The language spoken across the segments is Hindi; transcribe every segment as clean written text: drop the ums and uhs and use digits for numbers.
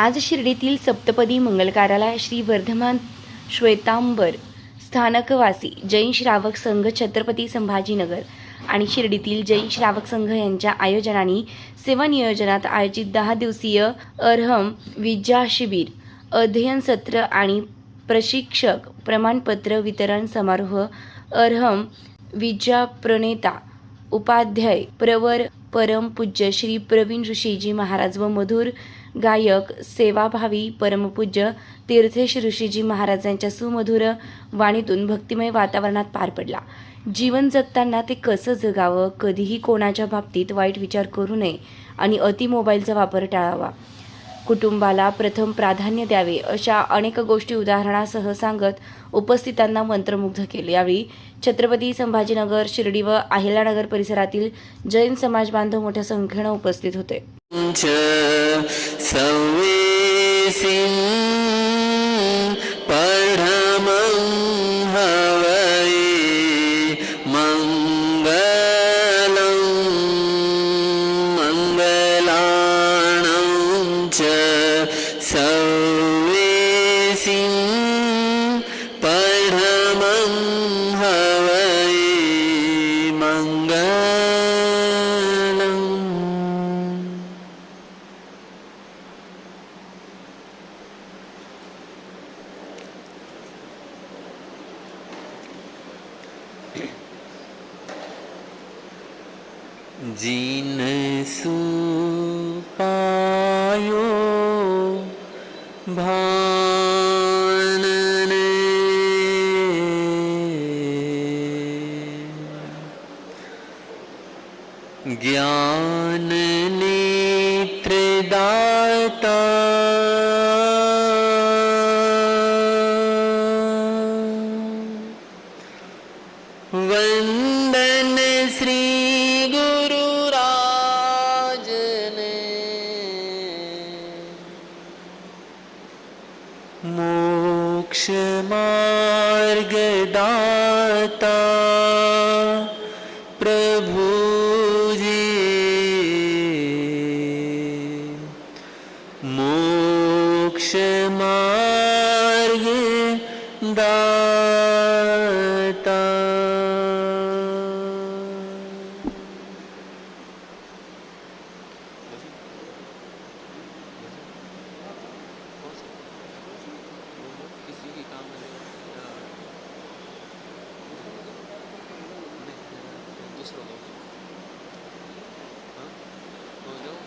आज शिर्डीतील सप्तपदी मंगलकाराला श्री वर्धमान श्वेतांबर स्थानकवासी जैन श्रावक संघ छत्रपती संभाजीनगर आणि शिर्डीतील जैन श्रावक संघ यांच्या आयोजनाने सेवा नियोजनात आयोजित 10 दिवसीय अर्हम विद्या शिबिर, अध्ययन सत्र आणि प्रशिक्षक प्रमाणपत्र वितरण समारोह अर्हम विद्या प्रणेता उपाध्याय प्रवर परम पूज्य श्री प्रवीण ऋषीजी महाराज व मधुर गायक सेवाभावी परमपूज्य तीर्थेश ऋषीजी महाराजांच्या सुमधुर वाणीतून भक्तिमय वातावरणात पार पडला. जीवन जगताना ते कसं जगावं, कधीही कोणाच्या बाबतीत वाईट विचार करू नये आणि अति मोबाईलचा वापर टाळावा, कुटुंबाला प्रथम प्राधान्य द्यावे अशा अनेक गोष्टी उदाहरणासह सांगत उपस्थितांना मंत्रमुग्ध केले. यावेळी छत्रपती संभाजीनगर, शिर्डी व अहिल्यानगर परिसरातील जैन समाज बांधव मोठ्या संख्येने उपस्थित होते. जिनसु पायो भानने ज्ञान नेत्रदाता वंदन श्री मोक्ष मार्ग दाता प्रभु जी, मोक्ष मार्ग दाता.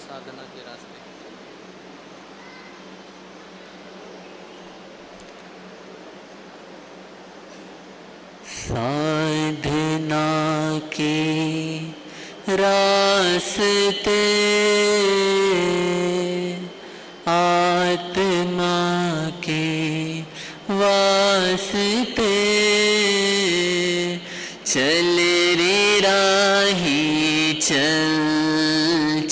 साधना के रास्ते साधना के रास्ते आत्मा के वास्ते चल रे राही चल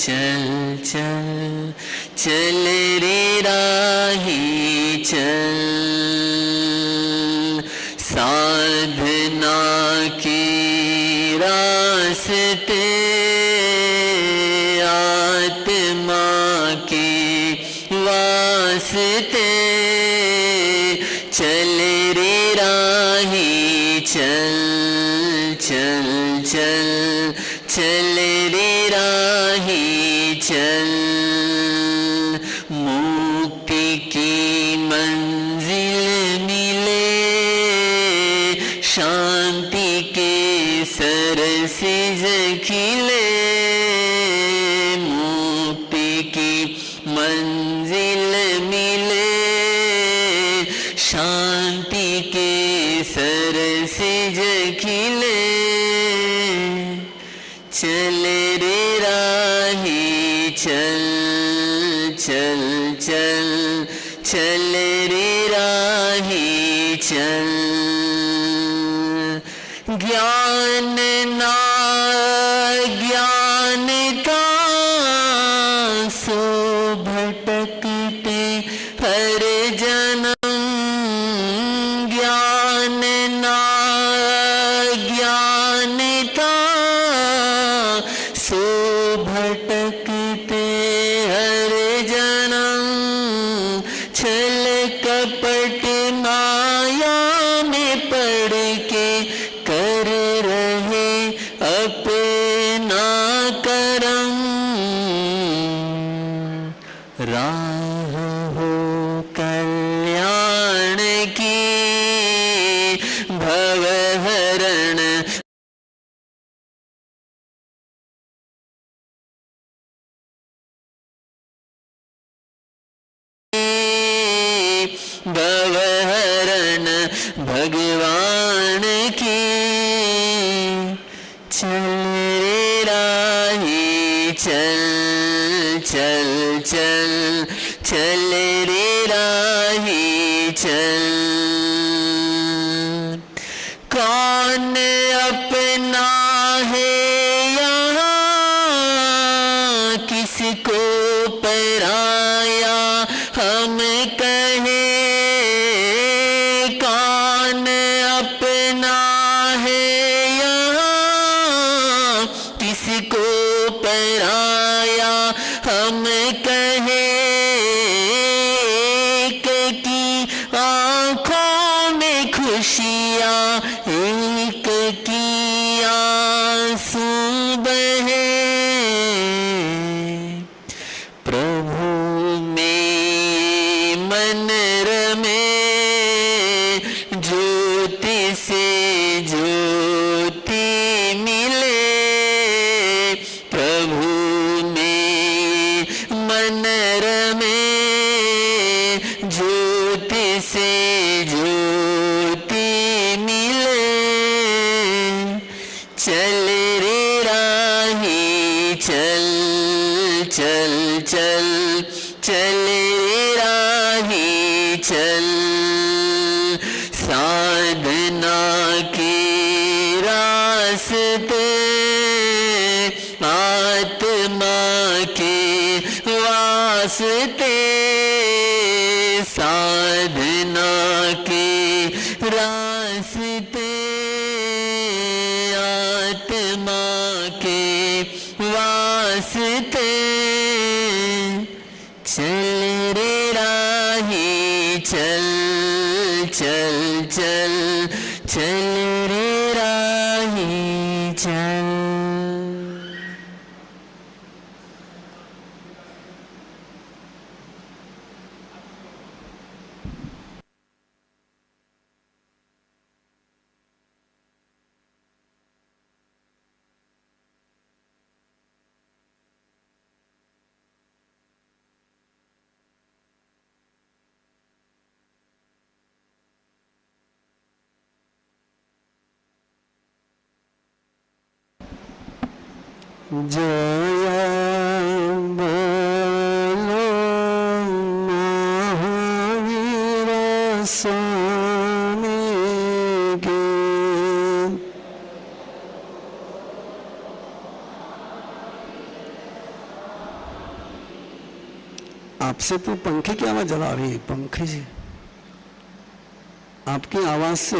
चल चल चल रे राही चल. साधना के रास्ते आत्मा के वास्ते चल रे राही चल चल चल चल रे राही चल. मुक्ति की मंजिल मिले, शांति के सरसिज खिले. मुक्ति की मंजिल मिले, शांति के सरसिज खिले. चल रे राही चल चल चल चल रे राही चल. ज्ञान ना ज्ञान का सो भटकते हर जन्म. ज्ञान ना ज्ञान का सो भटकते हर जन्म. राह हो कल्याण की भवहरण भवहरण भगवान की चल रे राही चल चल चल चल रे राही चल कौन अपना है यहाँ किसको पराया हम कहे कौन अपना है यहाँ किसको पराया हम कहे एक की आँखों में खुशियाँ एक की आंसू बहे प्रभु में मन रमे ज्योति से ज्योति मिले प्रभु में मन रमे ज्योति से ज्योति मिले चल रे राही चल चल चल चल रे राही चल साधना के रास्ते आत्मा के वास्ते साधना के रास्ते आत्मा के वास्ते चल रे राही चल चल चल चल रे राही चल जया बोलो महावीर स्वामी की आपसे तो पंखे की आवाज जला रही है पंखे से आपकी आवाज से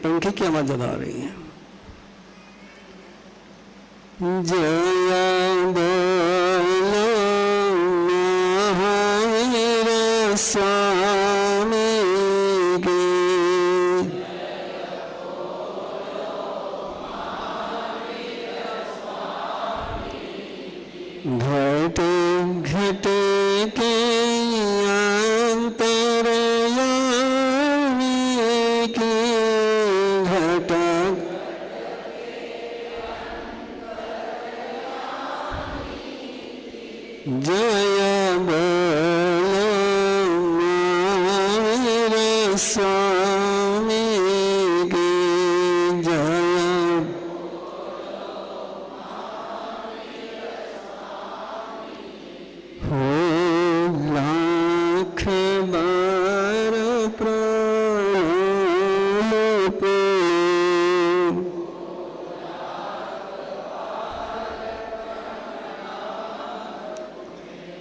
पंखे की आवाज जला रही है जया बोलो महावीर स्वामी की घटे घटे के अंतर्यामी की घटा जया बोलो महावीर स्वामी की जया हो लाख बार प्रणाम पे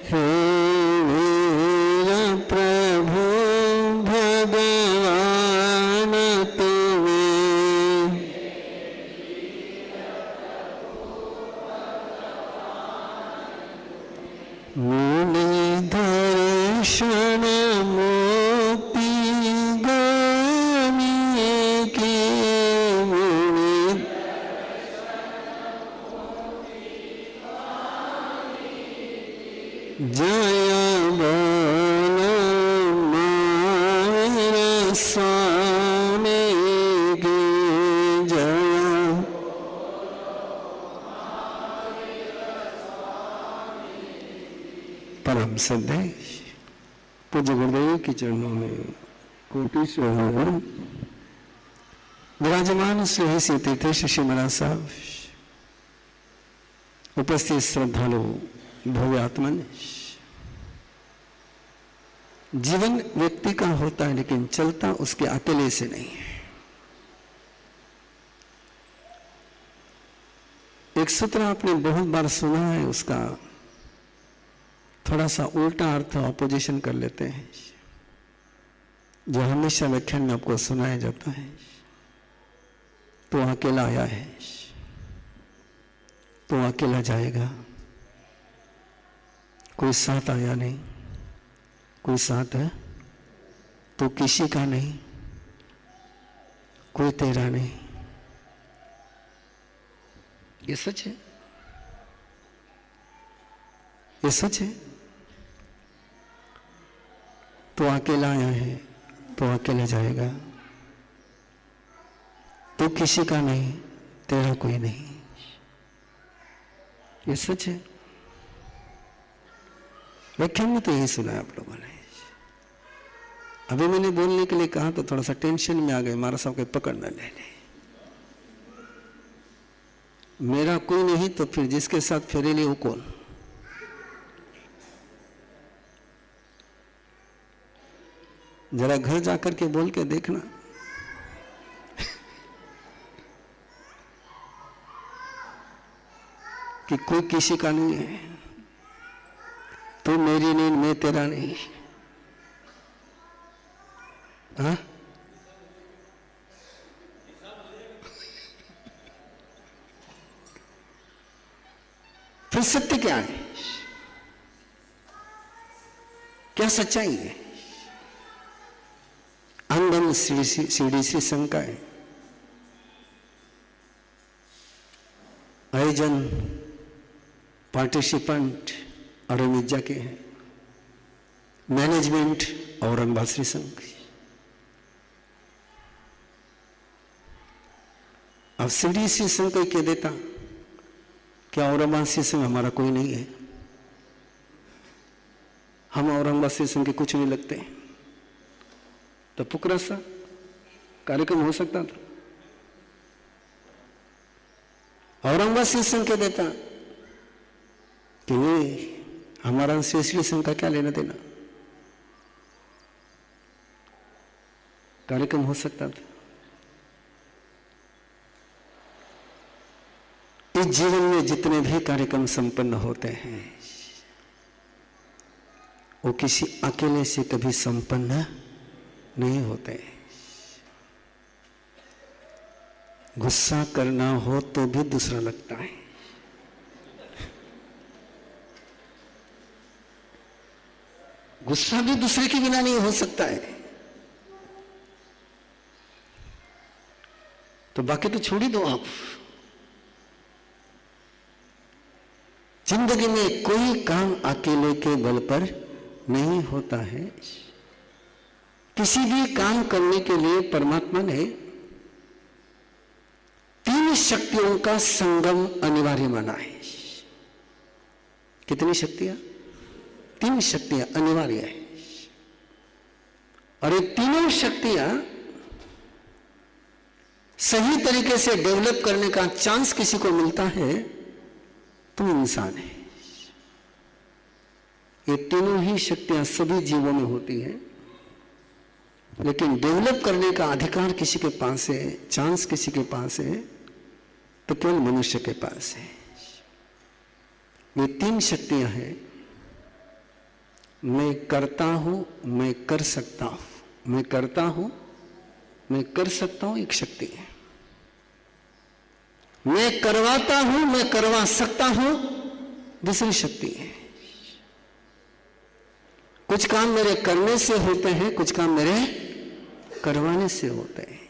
हे वीर प्रभु भगवान तुम्हें मुनि दर्शन मोक्ति गामी की मुनि जया परम श्रद्धे पूज्य गुरुदेव के चरणों में कोटि से वंदन। विराजमान श्री श्री तीर्थ श्री महाराज साहब, उपस्थित श्रद्धालु भव्यात्मन। जीवन व्यक्ति का होता है लेकिन चलता उसके अकेले से नहीं है। एक सूत्र आपने बहुत बार सुना है, उसका थोड़ा सा उल्टा अर्थ ऑपोजिशन कर लेते हैं, जो हमेशा व्याख्यान में आपको सुनाया जाता है। तो अकेला आया है तो अकेला जाएगा, कोई साथ आया नहीं, कोई साथ है तो किसी का नहीं, कोई तेरा नहीं। ये सच है, ये सच है। तो अकेला आया है तो अकेला जाएगा, तो किसी का नहीं, तेरा कोई नहीं। ये सच है। व्याख्यान में तो यही सुना है आप लोगों ने। अभी मैंने बोलने के लिए कहा तो थोड़ा सा टेंशन में आ गए, मारा साहब के पकड़ न ले ले। मेरा कोई नहीं तो फिर जिसके साथ फेरे लिए वो कौन? जरा घर जाकर के बोल के देखना कि कोई किसी का नहीं है, तू मेरी नहीं, मैं तेरा नहीं। हाँ? फिर सत्य क्या है? क्या सच्चाई है? आंदन सीढ़ी श्री संघ का है। आयोजन पार्टिसिपेंट अरुणिजा के हैं, मैनेजमेंट औरंगाबाद श्री संघ। अब सीढ़ी श्री संघ को कह देता क्या औरंगाबाद श्री संघ हमारा कोई नहीं है, हम औरंगाबाद श्री संघ के कुछ नहीं लगते, तो पुकरा सा कार्यक्रम हो सकता था। औरंगाबाद श्री संघ कह देता कि नहीं, हमारा श्री संघ का क्या लेना देना, कार्यक्रम हो सकता था। इस जीवन में जितने भी कार्यक्रम संपन्न होते हैं वो किसी अकेले से कभी संपन्न नहीं होते। गुस्सा करना हो तो भी दूसरा लगता है, गुस्सा भी दूसरे के बिना नहीं हो सकता है। तो बाकी तो छोड़ ही दो आप। जिंदगी में कोई काम अकेले के बल पर नहीं होता है। किसी भी काम करने के लिए परमात्मा ने तीन शक्तियों का संगम अनिवार्य माना है। कितनी शक्तियां? तीन शक्तियां अनिवार्य है। और ये तीनों शक्तियां सही तरीके से डेवलप करने का चांस किसी को मिलता है तो इंसान है। ये तीनों ही शक्तियां सभी जीवों में होती हैं, लेकिन डेवलप करने का अधिकार किसी के पास है, चांस किसी के पास है, तो केवल मनुष्य के पास है। ये तीन शक्तियां हैं। मैं करता हूं, मैं कर सकता हूं। मैं करता हूं, मैं कर सकता हूं, एक शक्ति है। मैं करवाता हूं, मैं करवा सकता हूं, दूसरी शक्ति है। कुछ काम मेरे करने से होते हैं, कुछ काम मेरे करवाने से होते हैं।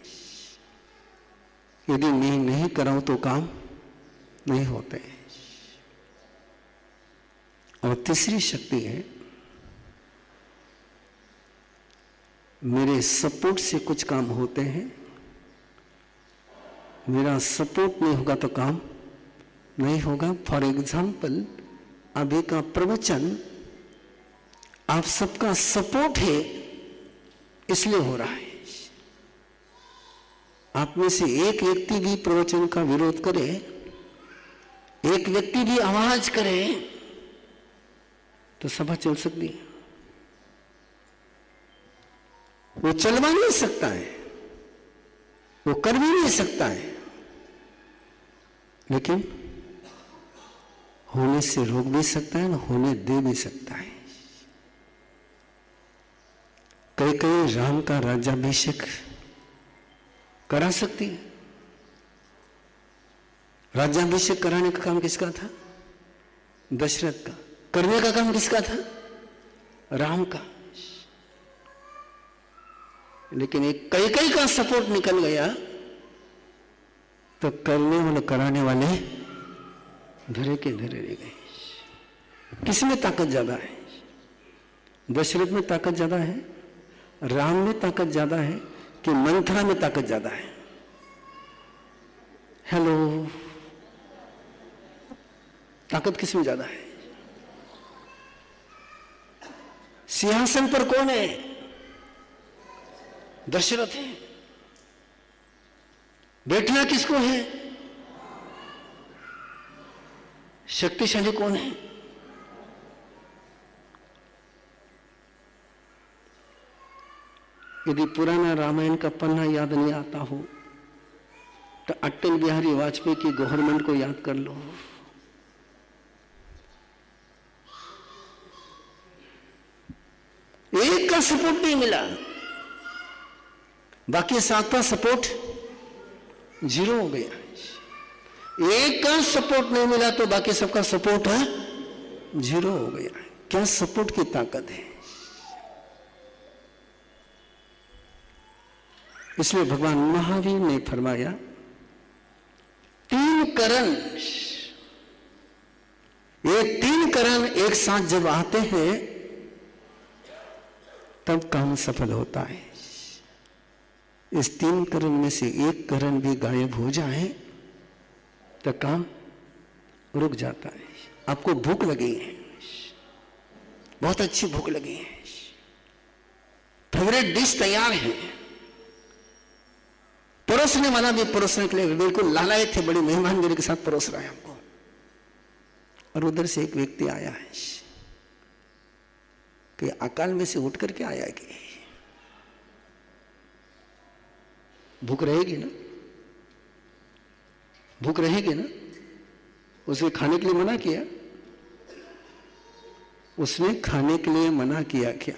यदि मैं नहीं कराऊं तो काम नहीं होते। और तीसरी शक्ति है, मेरे सपोर्ट से कुछ काम होते हैं, मेरा सपोर्ट नहीं होगा तो काम नहीं होगा। फॉर एग्जाम्पल, अभी का प्रवचन आप सबका सपोर्ट है इसलिए हो रहा है। आप में से एक व्यक्ति भी प्रवचन का विरोध करे, एक व्यक्ति भी आवाज करे तो सभा चल सकती है। वो चलवा नहीं सकता है, वो कर भी नहीं सकता है, लेकिन होने से रोक भी सकता है ना होने दे भी सकता है। कई कई राम का राज्याभिषेक करा सकती है। राज्याभिषेक कराने का काम किसका था? दशरथ का। करने का काम किसका था? राम का। लेकिन एक कई का सपोर्ट निकल गया तो करने वाले कराने वाले धरे के धरे रह गए। किसमें ताकत ज्यादा है? दशरथ में ताकत ज्यादा है, राम में ताकत ज्यादा है कि मंथरा में ताकत ज्यादा है? हेलो, ताकत किसमें ज्यादा है? सिंहासन पर कौन है? दशरथ है। बैठना किसको है? शक्तिशाली कौन है? यदि पुराना रामायण का पन्ना याद नहीं आता हो तो अटल बिहारी वाजपेयी की गवर्नमेंट को याद कर लो। एक का सपोर्ट नहीं मिला, बाकी 7 का सपोर्ट 0 हो गया। एक का सपोर्ट नहीं मिला तो बाकी सबका सपोर्ट है 0 हो गया। क्या सपोर्ट की ताकत है? इसलिए भगवान महावीर ने फरमाया 3 करण, ये 3 करण एक साथ जब आते हैं तब काम सफल होता है। इस 3 करण में से एक करण भी गायब हो जाए तो काम रुक जाता है। आपको भूख लगी है, बहुत अच्छी भूख लगी है, फेवरेट डिश तैयार है, परोसने वाला भी परोसने के लिए बिल्कुल लालायत थे, बड़ी मेहमानगिरी के साथ परोस रहा है हमको, और उधर से एक व्यक्ति आया है कि अकाल में से उठ करके आया कि भूख रहेगी ना, भूख रहेगी ना। उसने खाने के लिए मना किया, उसने खाने के लिए मना किया क्या?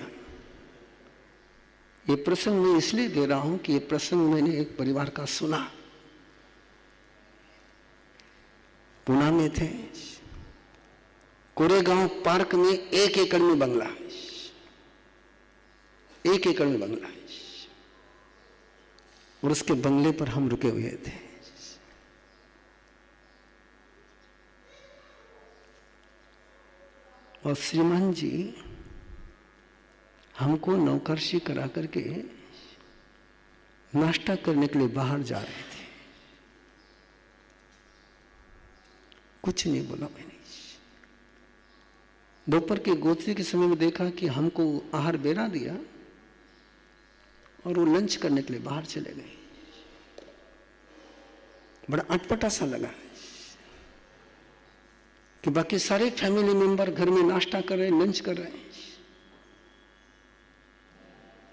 ये प्रसंग मैं इसलिए दे रहा हूं कि ये प्रसंग मैंने एक परिवार का सुना। पुणे में थे, कोरेगांव पार्क में 1 एकड़ में बंगला, 1 एकड़ में बंगला, और उसके बंगले पर हम रुके हुए थे। और श्रीमान जी हमको नौकरशी करा करके नाश्ता करने के लिए बाहर जा रहे थे। कुछ नहीं बोला मैंने। दोपहर के गोत्री के समय में देखा कि हमको आहार बेरा दिया और वो लंच करने के लिए बाहर चले गए। बड़ा अटपटा सा लगा कि बाकी सारे फैमिली मेंबर घर में नाश्ता कर रहे हैं, लंच कर रहे हैं,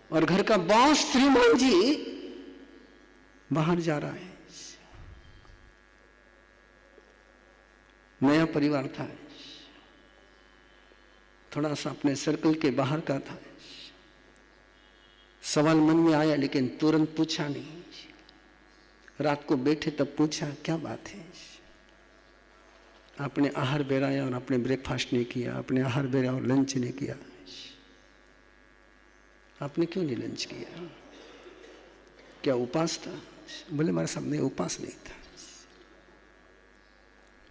और घर का बॉस श्रीमान जी बाहर जा रहा है। नया परिवार था, थोड़ा सा अपने सर्कल के बाहर का था। सवाल मन में आया लेकिन तुरंत पूछा नहीं। रात को बैठे तब पूछा, क्या बात है? आपने आहार बेराया और आपने ब्रेकफास्ट नहीं किया, आपने आहार बेरा और लंच नहीं किया, आपने क्यों नहीं लंच किया? क्या उपास था? बोले हमारे सामने उपास नहीं था।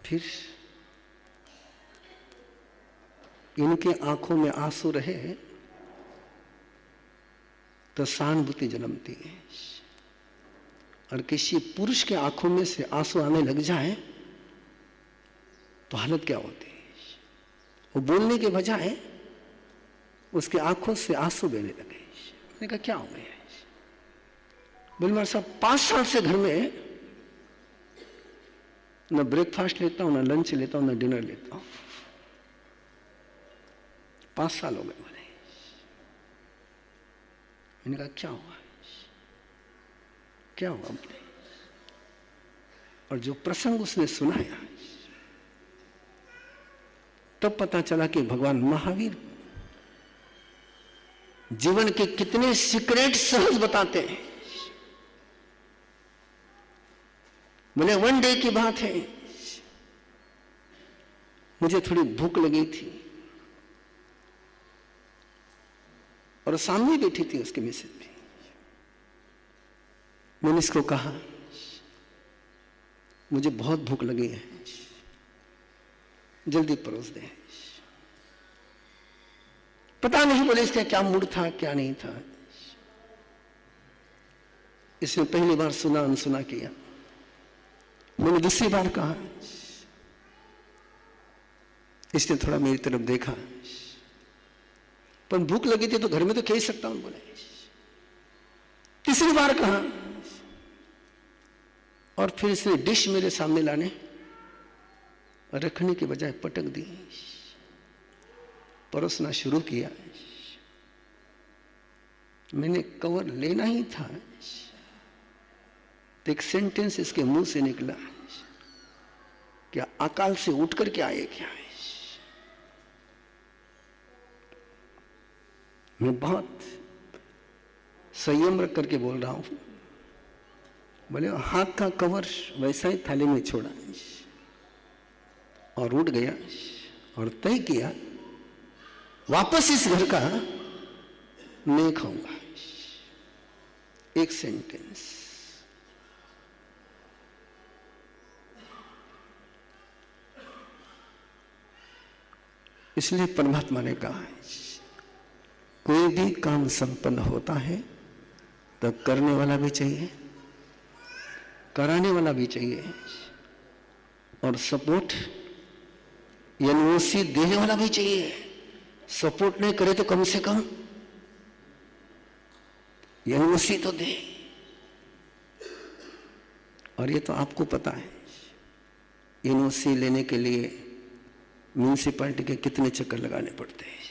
फिर इनके आंखों में आंसू रहे तो सहानुभूति जन्मती है, और किसी पुरुष के आंखों में से आंसू आने लग जाए तो हालत क्या होती है? वो बोलने के बजाय उसकी आंखों से आंसू बहने लगे। मैंने कहा क्या हो गया? बोले मेरे साहब 5 साल से घर में न ब्रेकफास्ट लेता हूं, न लंच लेता हूं, न डिनर लेता हूं। 5 साल हो गए बोले। मैंने कहा क्या हुआ? क्या हुआ बोले? और जो प्रसंग उसने सुनाया तब पता चला कि भगवान महावीर जीवन के कितने सीक्रेट सहज बताते हैं। बोले 1 डे की बात है, मुझे थोड़ी भूख लगी थी और सामने बैठी थी उसके मिसेज भी। मैंने इसको कहा मुझे बहुत भूख लगी है, जल्दी परोस दे। पता नहीं बोले इसका क्या मूड था क्या नहीं था। इसने पहली बार सुना अनसुना किया। मैंने दूसरी बार कहा, इसने थोड़ा मेरी तरफ देखा, पर भूख लगी थी तो घर में तो खा ही सकता हूं बोले। तीसरी बार कहा और फिर इसने डिश मेरे सामने लाने रखने के बजाय पटक दी, परोसना शुरू किया। मैंने कवर लेना ही था तो एक सेंटेंस इसके मुंह से निकला, क्या अकाल से उठ करके आए क्या? मैं बहुत संयम रख करके बोल रहा हूं। बोले हाथ का कवर वैसा ही थाली में छोड़ा और उठ गया और तय किया वापस इस घर का नहीं खाऊंगा। एक सेंटेंस। इसलिए परमात्मा ने कहा कोई भी काम संपन्न होता है तो करने वाला भी चाहिए, कराने वाला भी चाहिए और सपोर्ट एनओसी देने वाला भी चाहिए। सपोर्ट नहीं करे तो कम से कम एनओसी तो दे। और ये तो आपको पता है एनओसी लेने के लिए म्यूनिसिपैलिटी के कितने चक्कर लगाने पड़ते हैं।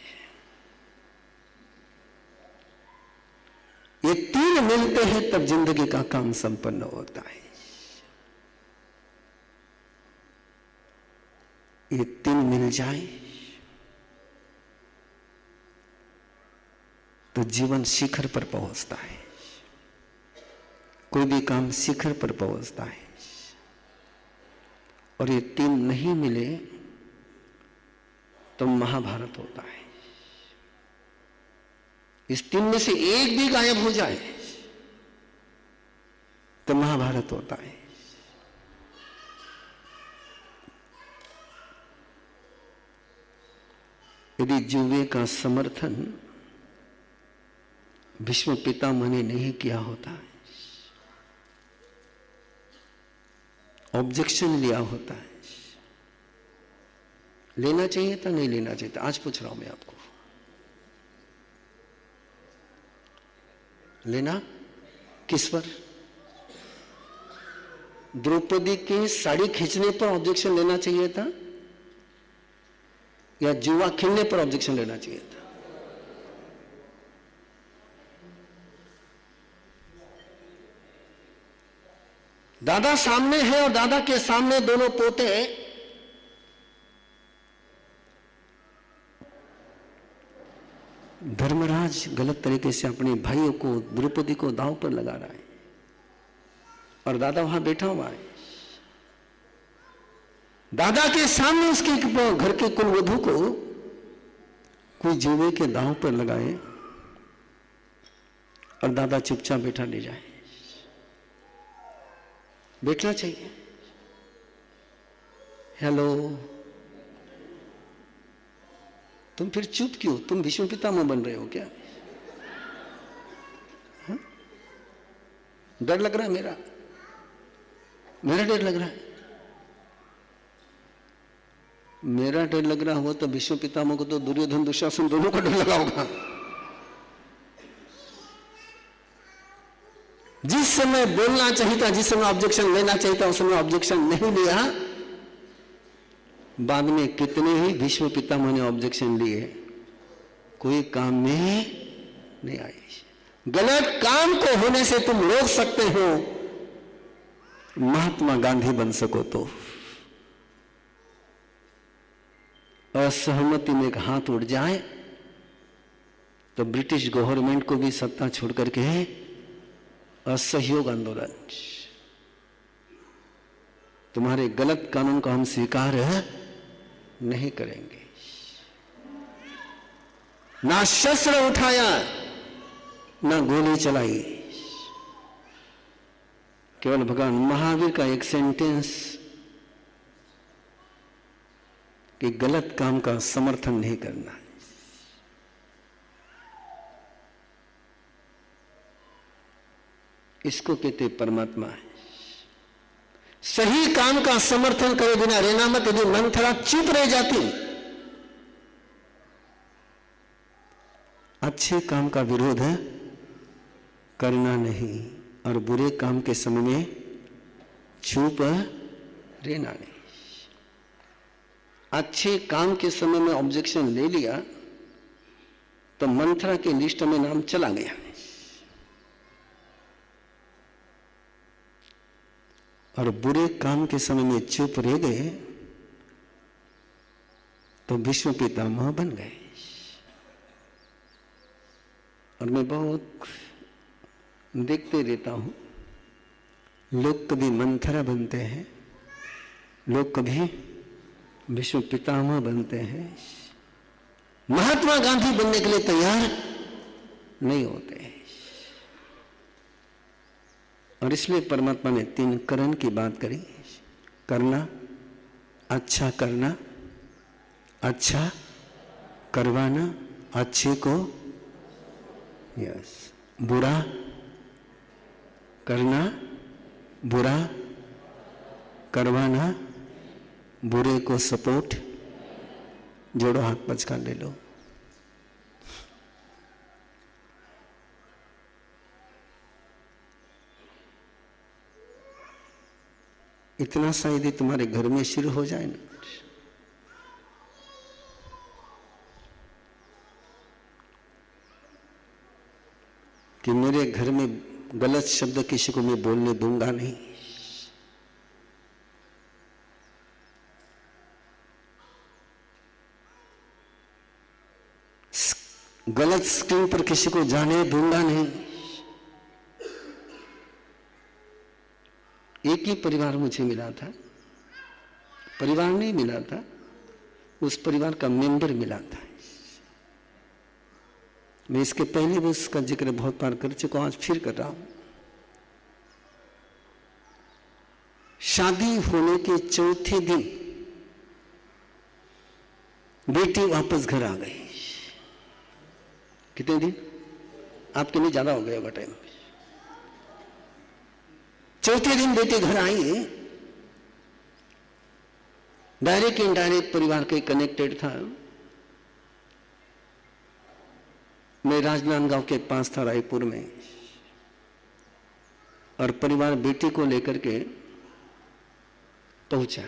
ये 3 मिलते हैं तब जिंदगी का काम संपन्न होता है। ये 3 मिल जाए तो जीवन शिखर पर पहुंचता है। कोई भी काम शिखर पर पहुंचता है और ये 3 नहीं मिले तो महाभारत होता है। इस 3 में से एक भी गायब हो जाए तो महाभारत होता है। यदि जुए का समर्थन भीष्म पितामह ने नहीं किया होता, ऑब्जेक्शन लिया होता है, लेना चाहिए था नहीं लेना चाहिए था, आज पूछ रहा हूं मैं आपको, लेना किस पर? द्रौपदी की साड़ी खींचने पर ऑब्जेक्शन लेना चाहिए था या जुआ खेलने पर ऑब्जेक्शन लेना चाहिए था? दादा सामने है और दादा के सामने दोनों पोते धर्मराज गलत तरीके से अपने भाइयों को द्रौपदी को दांव पर लगा रहा है और दादा वहां बैठा हुआ है। दादा के सामने उसके घर के कुलवधू को कोई जुए के दांव पर लगाए और दादा चुपचाप बैठा ले जाए। बैठना चाहिए। हेलो, तुम फिर चुप क्यों? तुम भीष्म पितामह बन रहे हो क्या? हा? डर लग रहा है मेरा डर लग रहा है। मेरा डर लग रहा हुआ तो भीष्म पितामह को तो दुर्योधन दुशासन दोनों का डर लगा होगा। जिस समय बोलना चाहिए था, जिस समय ऑब्जेक्शन लेना चाहिए था, उस समय ऑब्जेक्शन नहीं लिया। बाद में कितने ही भीष्म पितामह ने ऑब्जेक्शन लिए, कोई काम में नहीं आई। गलत काम को होने से तुम रोक सकते हो, महात्मा गांधी बन सको तो। असहमति में एक हाथ उठ जाए तो ब्रिटिश गवर्नमेंट को भी सत्ता छोड़ करके असहयोग आंदोलन, तुम्हारे गलत कानून को हम स्वीकार नहीं करेंगे। ना शस्त्र उठाया, ना गोली चलाई, केवल भगवान महावीर का एक सेंटेंस कि गलत काम का समर्थन नहीं करना। इसको कहते परमात्मा है। सही काम का समर्थन करे बिना रहना मत। यदि मंथरा चुप रह जाती, अच्छे काम का विरोध करना नहीं और बुरे काम के समय में चुप रहना नहीं। अच्छे काम के समय में ऑब्जेक्शन ले लिया तो मंथरा के लिस्ट में नाम चला गया, और बुरे काम के समय में चुप रह गए तो भीष्म पितामह बन गए। और मैं बहुत देखते रहता हूं, लोग कभी मंथरा बनते हैं, लोग कभी भीष्म पितामह बनते हैं, महात्मा गांधी बनने के लिए तैयार नहीं होते। और इसलिए परमात्मा ने 3 करण की बात करी, करना, अच्छा करना, अच्छा करवाना, अच्छे को बुरा करना, बुरा करवाना, बुरे को सपोर्ट। जोड़ो हाथ पचका ले लो। इतना सा यदि तुम्हारे घर में शुरू हो जाए ना, कि मेरे घर में गलत शब्द किसी को मैं बोलने दूंगा नहीं, गलत स्क्रीन पर किसी को जाने दूंगा नहीं। एक ही परिवार मुझे मिला था, परिवार नहीं मिला था, उस परिवार का मेंबर मिला था। मैं इसके पहले भी उसका जिक्र बहुत बार कर चुका हूं, आज फिर कर रहा हूं। शादी होने के चौथे दिन बेटी वापस घर आ गई। कितने दिन? आपके लिए ज्यादा हो गया होगा टाइम। चौथे दिन बेटी घर आई। डायरेक्ट इनडायरेक्ट परिवार के कनेक्टेड था। मैं राजनांदगांव के पास था, रायपुर में, और परिवार बेटी को लेकर के पहुंचा।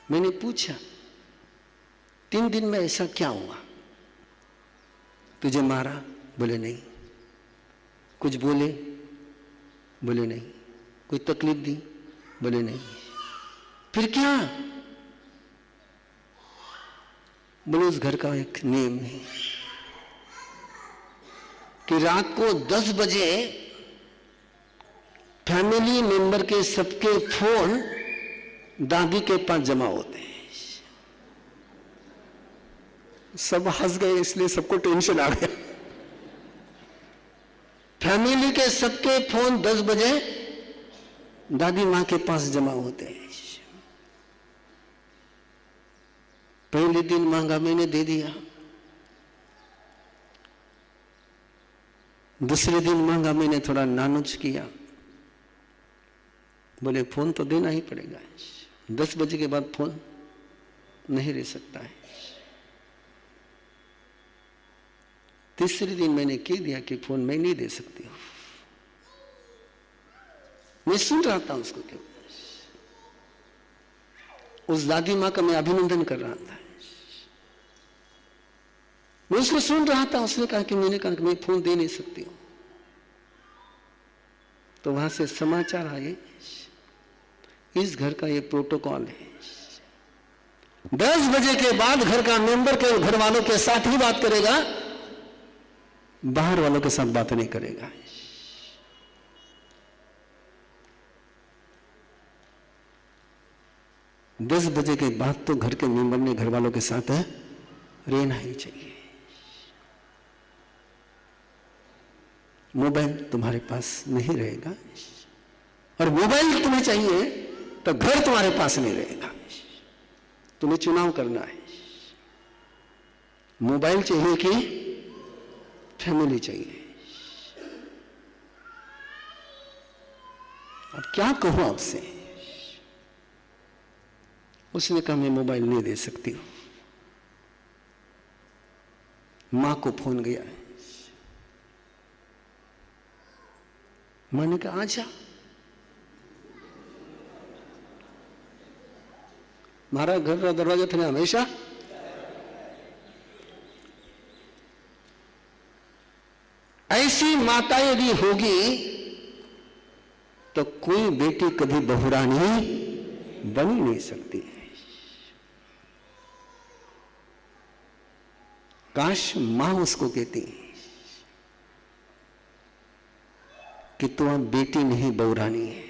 मैंने पूछा, 3 दिन में ऐसा क्या हुआ? तुझे मारा? बोले नहीं। कुछ बोले? बोले नहीं। कोई तकलीफ दी? बोले नहीं। फिर क्या? बोले उस घर का एक नियम है कि रात को 10 बजे फैमिली मेंबर के सबके फोन दादी के पास जमा होते हैं। सब हंस गए, इसलिए सबको टेंशन आ गया। फैमिली के सबके फोन 10 बजे दादी मां के पास जमा होते हैं। पहले दिन मांगा, मैंने दे दिया। दूसरे दिन मांगा, मैंने थोड़ा नानुच किया। बोले फोन तो देना ही पड़ेगा। 10 बजे के बाद फोन नहीं रह सकता है। तीसरे दिन मैंने कह दिया कि फोन मैं नहीं दे सकती हूं। मैं सुन रहा था उसको, क्यों उस दादी मां का मैं अभिनंदन कर रहा था, मैं उसको सुन रहा था। उसने कहा कि मैंने कहा कि मैं फोन दे नहीं सकती हूं। तो वहां से समाचार आए, इस घर का ये प्रोटोकॉल है, 10 बजे के बाद घर का मेंबर के घर वालों के साथ ही बात करेगा, बाहर वालों के साथ बात नहीं करेगा। दस बजे के बाद तो घर के मेंबर ने घर वालों के साथ रहना ही चाहिए। मोबाइल तुम्हारे पास नहीं रहेगा, और मोबाइल तुम्हें चाहिए तो घर तुम्हारे पास नहीं रहेगा। तुम्हें चुनाव करना है, मोबाइल चाहिए कि फैमिली चाहिए। अब क्या कहूं आपसे। उसने कहा मैं मोबाइल नहीं दे सकती हूं। मां को फोन गया, मां ने कहा आजा। मारा घर का दरवाजा थे हमेशा ऐसी माता यदि होगी तो कोई बेटी कभी बहुरानी बन ही नहीं सकती है। काश मां उसको कहती कि तू अब बेटी नहीं बहुरानी है।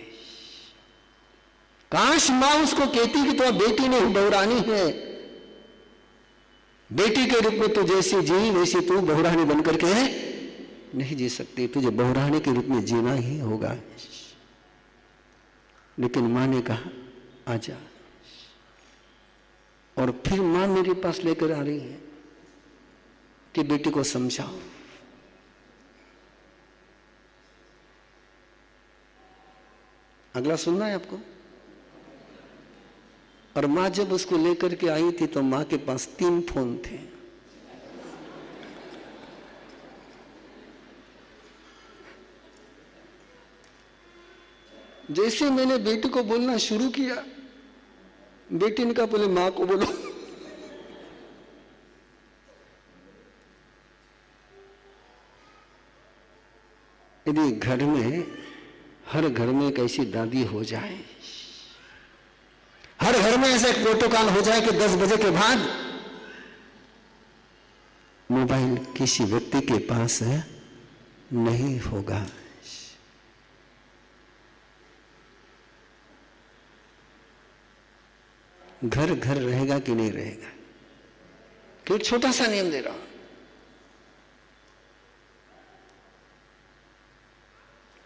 काश मां उसको कहती कि तू अब बेटी नहीं बहुरानी है। बेटी के रूप में तू जैसी जी वैसी तू बहुरानी बनकर के नहीं जी सकती, तुझे बहुरानी के रूप में जीना ही होगा। लेकिन मां ने कहा आजा, और फिर मां मेरे पास लेकर आ रही है कि बेटी को समझाओ। अगला सुनना है आपको। और मां जब उसको लेकर के आई थी तो मां के पास 3 फोन थे। जैसे मैंने बेटी को बोलना शुरू किया, बेटी ने कहा बोले मां को बोलो। यदि घर में, हर घर में एक ऐसी दादी हो जाए, हर घर में ऐसा एक प्रोटोकॉल हो जाए कि 10 बजे के बाद मोबाइल किसी व्यक्ति के पास नहीं होगा। घर घर रहेगा कि नहीं रहेगा। कि एक छोटा सा नियम दे रहा हूं,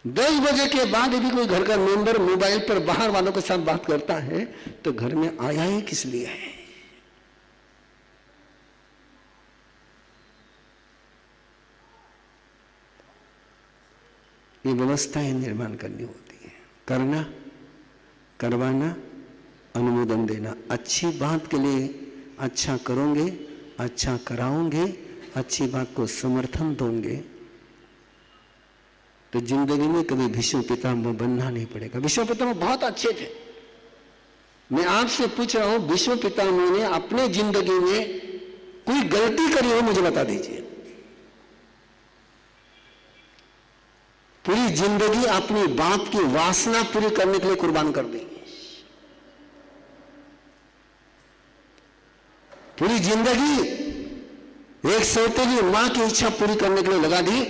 10 बजे के बाद यदि कोई घर का मेंबर मोबाइल पर बाहर वालों के साथ बात करता है तो घर में आया ही किस लिए है। ये व्यवस्थाएं निर्माण करनी होती है, करना, करवाना, अनुमोदन देना। अच्छी बात के लिए अच्छा करोगे, अच्छा कराओगे, अच्छी बात को समर्थन दोगे तो जिंदगी में कभी भीष्म पितामह बनना नहीं पड़ेगा। भीष्म पितामह बहुत अच्छे थे। मैं आपसे पूछ रहा हूं, भीष्म पितामह ने अपने जिंदगी में कोई गलती करी हो मुझे बता दीजिए। पूरी जिंदगी अपनी बाप की वासना पूरी करने के लिए कुर्बान कर दी। पूरी जिंदगी एक सौतेली मां की इच्छा पूरी करने के लिए लगा दी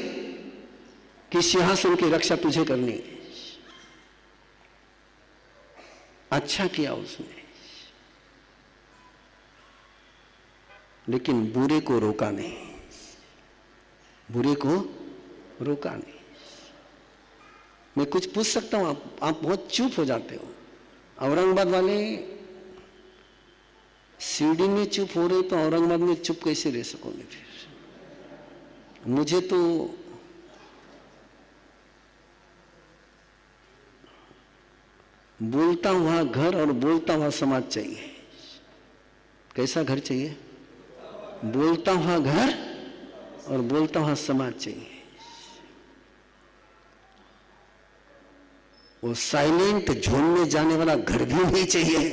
कि सिंहासन की रक्षा तुझे करनी है। अच्छा किया उसने, लेकिन बुरे को रोका नहीं, बुरे को रोका नहीं। मैं कुछ पूछ सकता हूं, आप बहुत चुप हो जाते हो। औरंगाबाद वाले सीडी में चुप हो रहे तो औरंगाबाद में चुप कैसे रह सकोगे फिर। मुझे तो बोलता हुआ घर और बोलता हुआ समाज चाहिए। कैसा घर चाहिए? बोलता हुआ घर और बोलता हुआ समाज चाहिए। वो साइलेंट झोन में जाने वाला घर भी नहीं चाहिए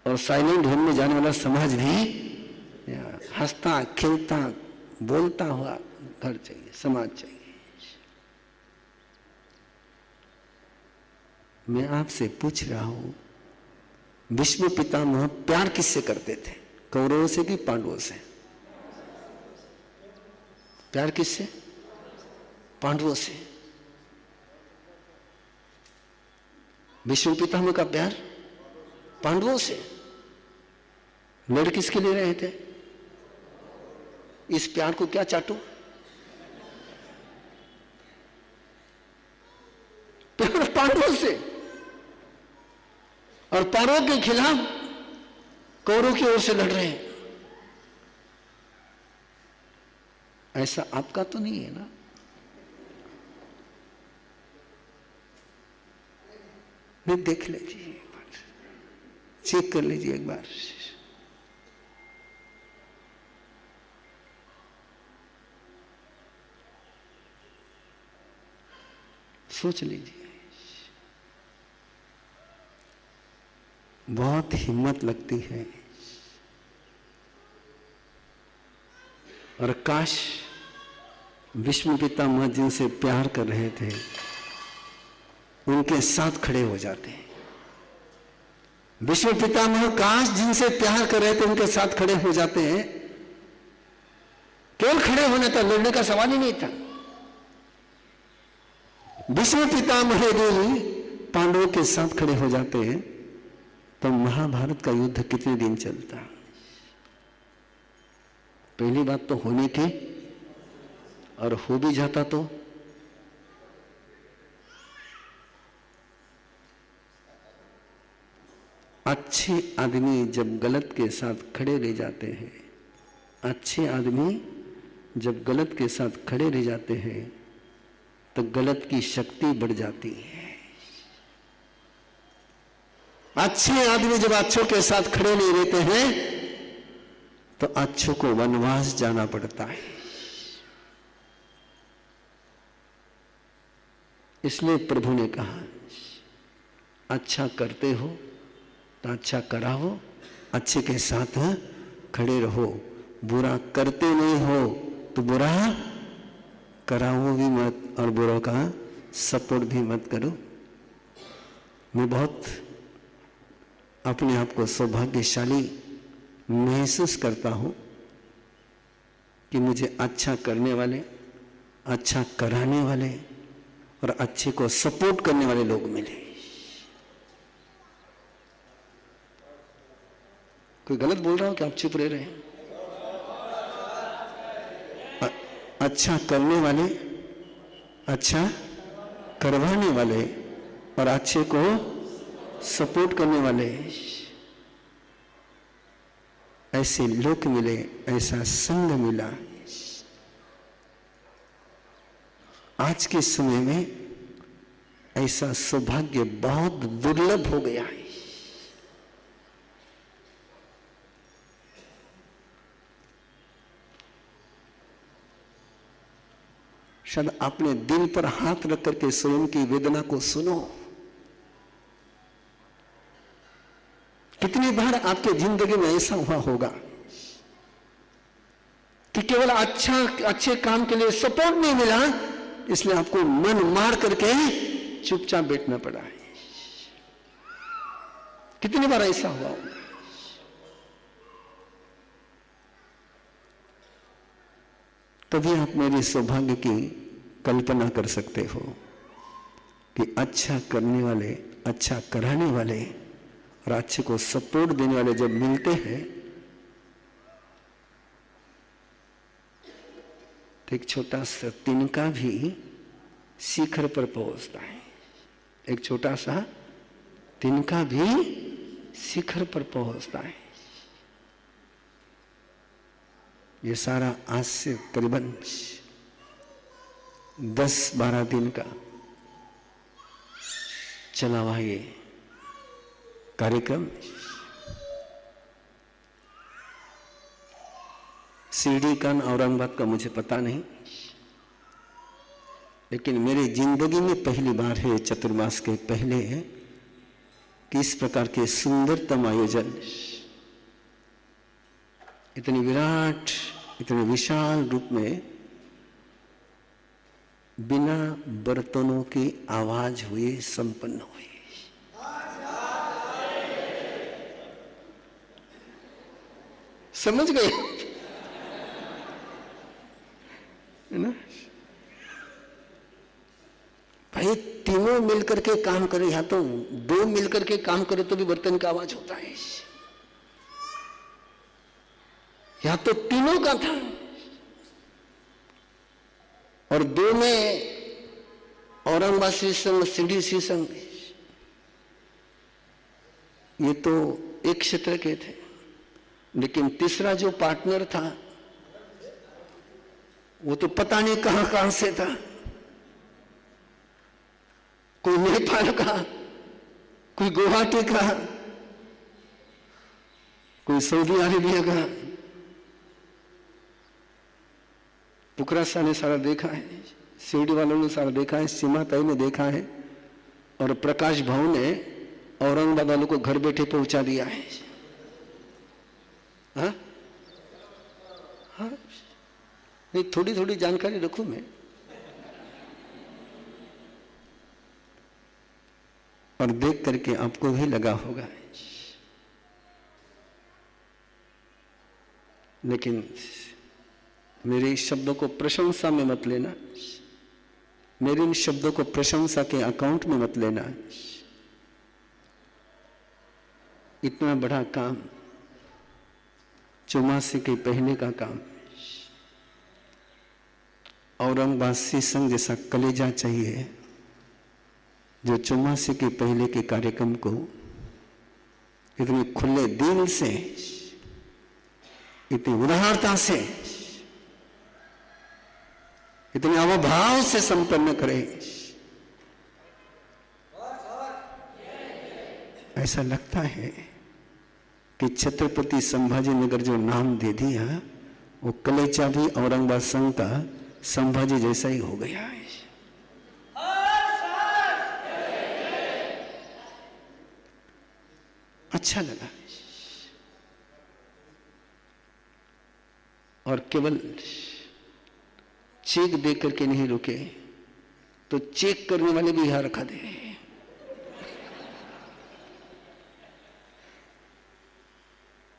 और साइलेंट झोन में जाने वाला समाज भी, हंसता खिलता बोलता हुआ घर चाहिए, समाज चाहिए। मैं आपसे पूछ रहा हूं, भीष्म पितामह प्यार किससे करते थे? कौरवों से कि पांडवों से? प्यार किससे? पांडवों से। भीष्म पितामह का प्यार पांडवों से। लड़ किसके लिए रहे थे? इस प्यार को क्या चाटो? प्यार पांडवों से, और पांडवों के खिलाफ कौरवों की ओर से लड़ रहे हैं। ऐसा आपका तो नहीं है ना? नहीं, देख लीजिए एक बार, चेक कर लीजिए एक बार। सोच लीजिए। बहुत हिम्मत लगती है, और काश भीष्म पितामह जिनसे प्यार कर रहे थे उनके साथ खड़े हो जाते हैं। भीष्म पितामह काश जिनसे प्यार कर रहे थे उनके साथ खड़े हो जाते हैं। केवल खड़े होने था, लड़ने का सवाल ही नहीं था। भीष्म पितामह यदि पांडवों के साथ खड़े हो जाते हैं तो महाभारत का युद्ध कितने दिन चलता? पहली बात तो होने की, और हो भी जाता तो अच्छे आदमी जब गलत के साथ खड़े रह जाते हैं, अच्छे आदमी जब गलत के साथ खड़े रह जाते हैं तो गलत की शक्ति बढ़ जाती है। अच्छे आदमी जब अच्छों के साथ खड़े नहीं रहते हैं तो अच्छों को वनवास जाना पड़ता है। इसलिए प्रभु ने कहा, अच्छा करते हो तो अच्छा कराओ, अच्छे के साथ खड़े रहो, बुरा करते नहीं हो तो बुरा कराओ भी मत और बुरा का सपोर्ट भी मत करो। मैं बहुत अपने आप को सौभाग्यशाली महसूस करता हूं कि मुझे अच्छा करने वाले, अच्छा कराने वाले और अच्छे को सपोर्ट करने वाले लोग मिले। कोई गलत बोल रहा हो कि आप चुप रह रहे हैं? अच्छा करने वाले, अच्छा करवाने वाले और अच्छे को सपोर्ट करने वाले, ऐसे लोग मिले, ऐसा संग मिला। आज के समय में ऐसा सौभाग्य बहुत दुर्लभ हो गया है। शायद अपने दिल पर हाथ रख करके स्वयं की वेदना को सुनो। कितनी बार आपके जिंदगी में ऐसा हुआ होगा कि केवल अच्छे काम के लिए सपोर्ट नहीं मिला, इसलिए आपको मन मार करके चुपचाप बैठना पड़ा है। कितनी बार ऐसा हुआ होगा? तभी आप मेरे सौभाग्य की कल्पना कर सकते हो कि अच्छा करने वाले, अच्छा कराने वाले और अच्छे को सपोर्ट देने वाले जब मिलते हैं तो एक छोटा सा तिनका भी शिखर पर पहुंचता है। एक छोटा सा तिनका भी शिखर पर पहुंचता है। ये सारा आज से करीबन 10-12 दिन का चला हुआ ये कार्यक्रम शिरडी का औरंगाबाद का मुझे पता नहीं, लेकिन मेरी जिंदगी में पहली बार है चतुर्मास के पहले कि इस प्रकार के सुंदरतम आयोजन, इतनी विराट, इतने विशाल रूप में बिना बर्तनों की आवाज हुए संपन्न हुई। समझ गए है ना भाई? तीनों मिलकर के काम करे, या तो दो मिलकर के काम करे तो भी बर्तन का आवाज होता है, या तो तीनों का था। और दो में औरंगाबाद श्री संघ, शिरडी श्री संघ, ये तो एक क्षेत्र के थे, लेकिन तीसरा जो पार्टनर था वो तो पता नहीं कहां कहां से था। कोई नेपाल का, कोई गुवाहाटी का, कोई सऊदी अरेबिया का। पुकरासा ने सारा देखा है, शिरडी वालों ने सारा देखा है, सीमा ताई ने देखा है, और प्रकाश भाऊ ने औरंगाबाद वालों को घर बैठे पहुंचा दिया है। हाँ हाँ, नहीं थोड़ी थोड़ी जानकारी रखूं मैं। और देख करके आपको भी लगा होगा, लेकिन मेरे इस शब्दों को प्रशंसा में मत लेना, मेरे इन शब्दों को प्रशंसा के अकाउंट में मत लेना। इतना बड़ा काम, चौमासे के पहले का काम, औरंगाबाद श्री संघ जैसा कलेजा चाहिए जो चौमासे के पहले के कार्यक्रम को इतने खुले दिल से, इतनी उदारता से, इतने अवभाव से संपन्न करे। ऐसा लगता है कि छत्रपति संभाजी नगर जो नाम दे दिया वो कलेजा भी औरंगाबाद संघ का संभाजी जैसा ही हो गया है। अच्छा लगा। और केवल चेक दे करके नहीं रुके, तो चेक करने वाले भी यहां रखा दे।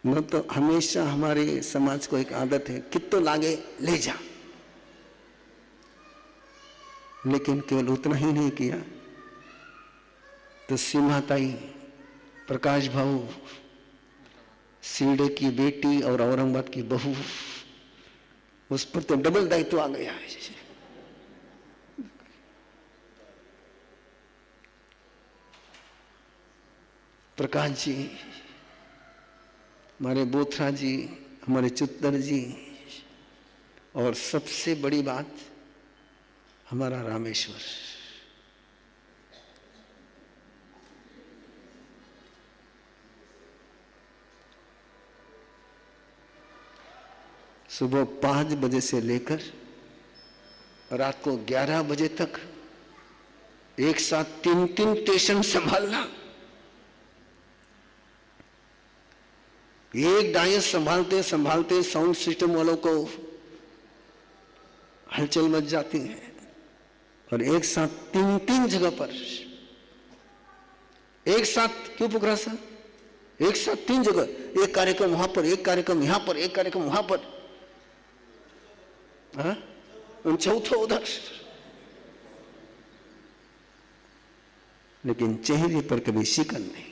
न तो हमेशा हमारे समाज को एक आदत है कितो लागे ले जा, लेकिन केवल उतना ही नहीं किया तो सीमा ताई, प्रकाश भाऊ, शिरडी की बेटी और औरंगाबाद की बहू, उस पर तो डबल दायित्व आ गया है। प्रकाश जी, हमारे बोथरा जी, हमारे चुत्तर जी, और सबसे बड़ी बात हमारा रामेश्वर। सुबह 5 बजे से लेकर रात को 11 बजे तक एक साथ 3-3 स्टेशन संभालना, एक डायस संभालते संभालते साउंड सिस्टम वालों को हलचल मच जाती है, और एक साथ 3-3 जगह पर, एक साथ क्यों पुकरा सर, एक साथ 3 जगह, एक कार्यक्रम वहां पर, एक कार्यक्रम यहां पर, एक कार्यक्रम वहां पर, चौथा उधर। लेकिन चेहरे पर कभी शिकन नहीं।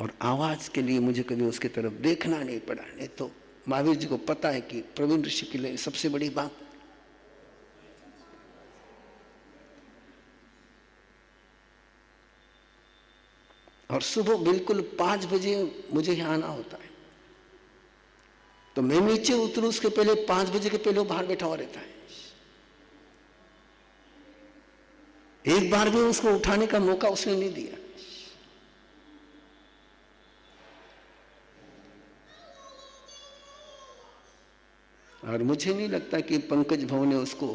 और आवाज के लिए मुझे कभी उसकी तरफ देखना नहीं पड़ा। नहीं तो महावीर जी को पता है कि प्रवीण ऋषि के लिए सबसे बड़ी बात और सुबह बिल्कुल 5 बजे मुझे यहां आना होता है, तो मैं नीचे उतरू उसके पहले 5 बजे के पहले वो बाहर बैठा हुआ रहता है। एक बार भी उसको उठाने का मौका उसने नहीं दिया। और मुझे नहीं लगता कि पंकज भाऊ ने उसको,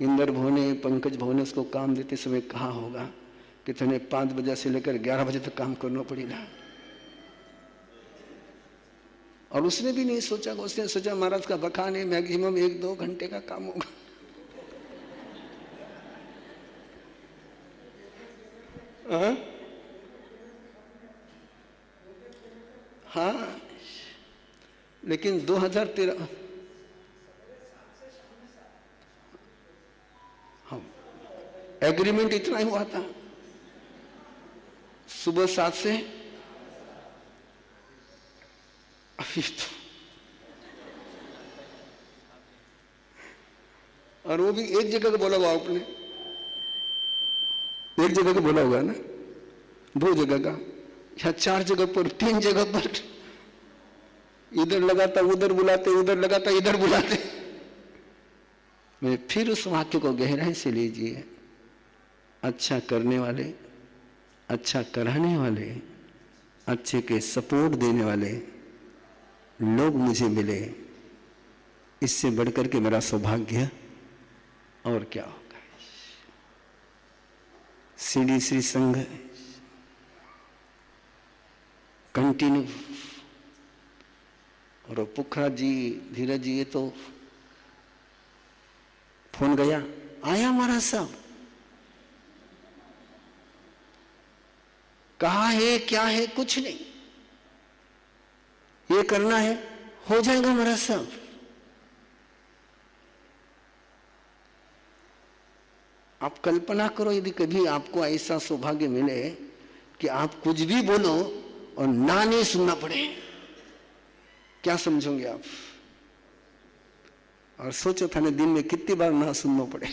इंदर भाऊ ने, पंकज भाऊ ने उसको काम देते समय कहा होगा कि तुम्हें 5 बजे से लेकर 11 बजे तक काम करना पड़ेगा। और उसने भी नहीं सोचा, उसने सोचा महाराज का बखान है, मैक्सिमम 1-2 घंटे का काम होगा। हाँ, लेकिन 2013 हाँ, एग्रीमेंट इतना ही हुआ था, सुबह 7 से अभी तो, और वो भी एक जगह का बोला हुआ आपने, एक जगह का बोला होगा ना, 2 जगह का या 4 जगह पर, 3 जगह पर, इधर लगाता उधर बुलाते, उधर लगाता इधर बुलाते। मैं फिर उस वाक्य को गहराई से लीजिए। अच्छा करने वाले, अच्छा कराने वाले, अच्छे के सपोर्ट देने वाले लोग मुझे मिले, इससे बढ़कर के मेरा सौभाग्य और क्या होगा। सीढ़ी श्री संघ कंटिन्यू, और पुखराज जी, धीरज जी, ये तो फोन गया, आया महाराज साहब, कहा है क्या है, कुछ नहीं, ये करना है, हो जाएगा महाराज साहब। आप कल्पना करो यदि कभी आपको ऐसा सौभाग्य मिले कि आप कुछ भी बोलो और ना नहीं सुनना पड़े, क्या समझोगे आप? और सोचो थाने दिन में कितनी बार ना सुनना पड़े।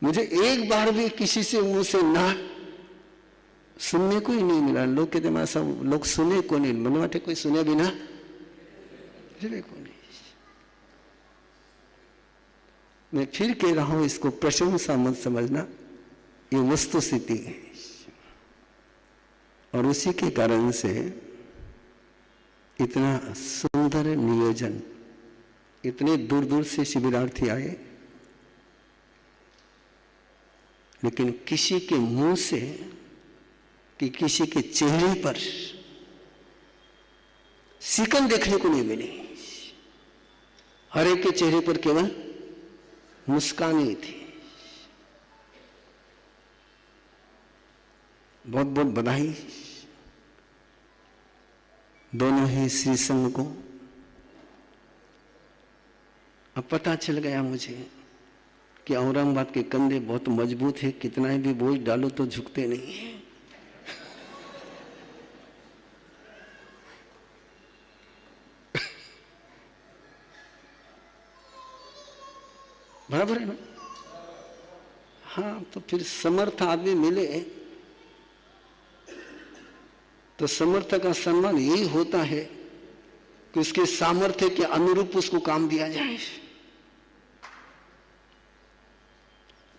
मुझे एक बार भी किसी से मुंह से ना सुनने को ही नहीं मिला। लोग कहते मैं सब लोग सुने को नहीं, मनवाटे कोई सुने भी ना, सुने को नहीं। मैं फिर कह रहा हूं, इसको प्रशंसा मत समझना, ये वस्तु स्थिति है। और उसी के कारण से इतना सुंदर नियोजन, इतने दूर दूर से शिविरार्थी आए, लेकिन किसी के मुंह से कि किसी के चेहरे पर सिकन देखने को नहीं मिली। हर एक के चेहरे पर केवल मुस्कान ही थी। बहुत बहुत बधाई दोनों ही श्री संघ को। अब पता चल गया मुझे कि औरंगाबाद के कंधे बहुत मजबूत है, कितना भी बोझ डालो तो झुकते नहीं है। बराबर है ना? हाँ, तो फिर समर्थ आदमी मिले तो समर्थ का सम्मान यही होता है कि उसके सामर्थ्य के अनुरूप उसको काम दिया जाए,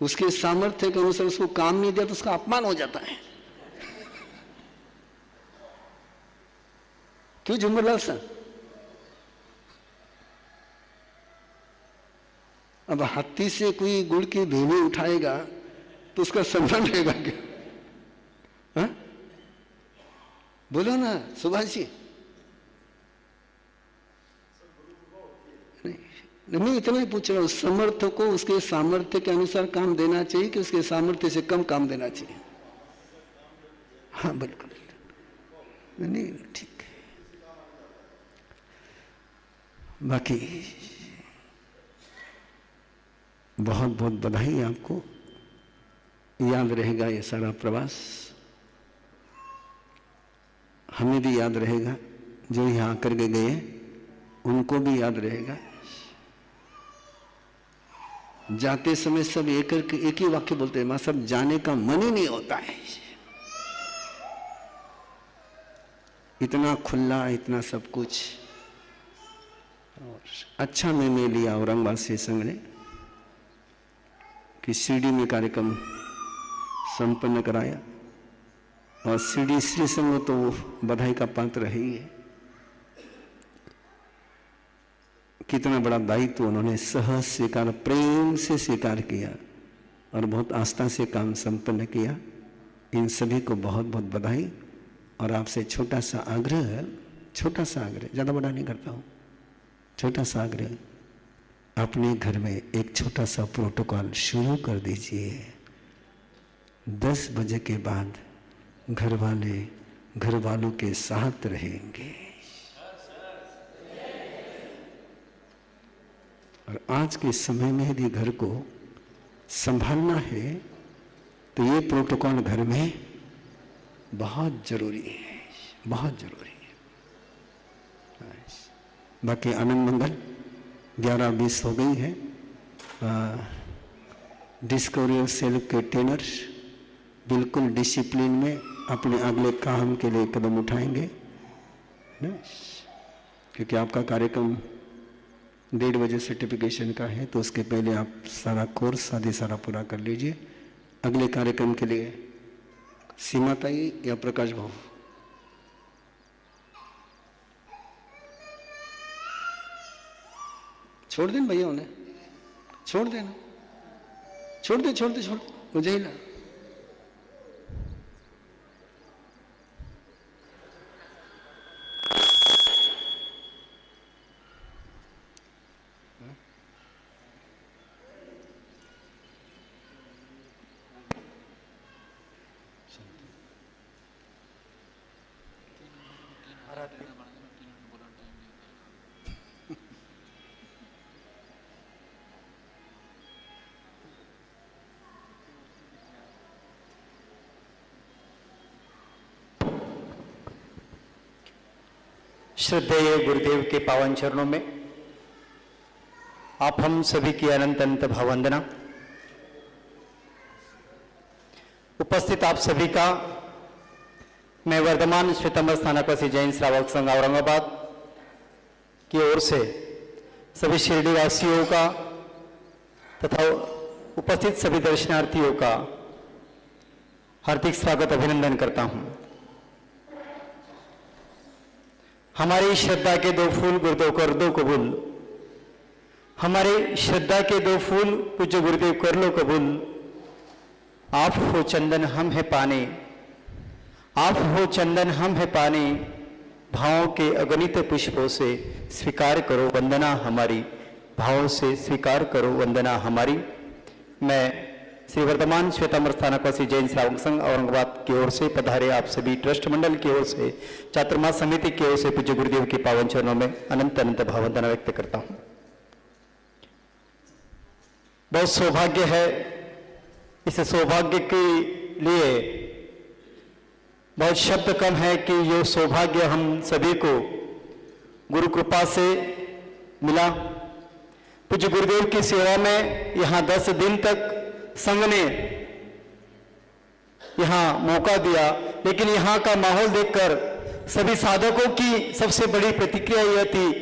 उसके सामर्थ्य के अनुसार उसको काम नहीं दिया तो उसका अपमान हो जाता है। क्यों झुमरलाल सर? अब हाथी से कोई गुड़ की भेली उठाएगा तो उसका सम्मान रहेगा क्या? हा? बोलो ना सुभाष जी। नहीं, मैं इतना ही पूछ रहा हूं, समर्थ को उसके सामर्थ्य के अनुसार काम देना चाहिए कि उसके सामर्थ्य से कम काम देना चाहिए? हाँ बिल्कुल, नहीं ठीक है। बाकी बहुत बहुत बधाई आपको। याद रहेगा ये सारा प्रवास, हमें भी याद रहेगा, जो यहाँ आकर के गए उनको भी याद रहेगा। जाते समय सब एक ही वाक्य बोलते हैं, मां सब जाने का मन ही नहीं होता है। इतना खुला, इतना सब कुछ। और और अच्छा निर्णय लिया औरंगाबाद से संघ ने कि शिरडी में कार्यक्रम संपन्न कराया, और शिरडी श्री संघ तो बधाई का पात्र है ही है। कितना बड़ा दायित्व उन्होंने सहज स्वीकार, प्रेम से स्वीकार किया और बहुत आस्था से काम संपन्न किया। इन सभी को बहुत बहुत बधाई। और आपसे छोटा सा आग्रह, ज़्यादा बड़ा नहीं करता हूँ, छोटा सा आग्रह, अपने घर में एक छोटा सा प्रोटोकॉल शुरू कर दीजिए। 10 बजे के बाद घर वालों के साथ रहेंगे। और आज के समय में यदि घर को संभालना है तो ये प्रोटोकॉल घर में बहुत जरूरी है, बहुत जरूरी है। बाकी आनंद मंगल 11:20 हो गई है। डिस्कवरी ऑफ सेल्फ के ट्रेनर बिल्कुल डिसिप्लिन में अपने अगले काम के लिए कदम उठाएंगे ना, क्योंकि आपका कार्यक्रम 1:30 बजे सर्टिफिकेशन का है, तो उसके पहले आप सारा कोर्स आदि सारा पूरा कर लीजिए। अगले कार्यक्रम के लिए सीमा ताई या प्रकाश भाऊ, छोड़ देना भैया, उन्हें छोड़ देना, छोड़ दे मुझे ही ला। श्रद्धेय गुरुदेव के पावन चरणों में आप हम सभी की अनंत अनंत भाववंदना। उपस्थित आप सभी का मैं वर्धमान श्वेतांबर स्थानकवासी जैन श्रावक संघ औरंगाबाद की ओर से सभी शिरडी वासियों का तथा उपस्थित सभी दर्शनार्थियों का हार्दिक स्वागत अभिनंदन करता हूं। हमारी श्रद्धा के 2 फूल गुरुदेव कर दो कबूल, हमारी श्रद्धा के 2 फूल पूज्य गुरुदेव कर लो कबूल। आप हो चंदन हम है पानी, आप हो चंदन हम है पानी, भावों के अगणित पुष्पों से स्वीकार करो वंदना हमारी, भावों से स्वीकार करो वंदना हमारी। मैं श्री वर्धमान श्वेतांबर स्थानकवासी जैन श्रावक संघ औरंगाबाद की ओर से पधारे आप सभी ट्रस्ट मंडल की ओर से, चातुर्मास समिति की ओर से पूज्य गुरुदेव के पावन चरणों में अनंत अनंत भाववंदना व्यक्त करता हूं। बहुत सौभाग्य है, इस सौभाग्य के लिए बहुत शब्द कम है कि ये सौभाग्य हम सभी को गुरु कृपा से मिला। पूज्य गुरुदेव की सेवा में यहाँ 10 दिन तक संघ ने यहाँ मौका दिया, लेकिन यहाँ का माहौल देखकर सभी साधकों की सबसे बड़ी प्रतिक्रिया यह थी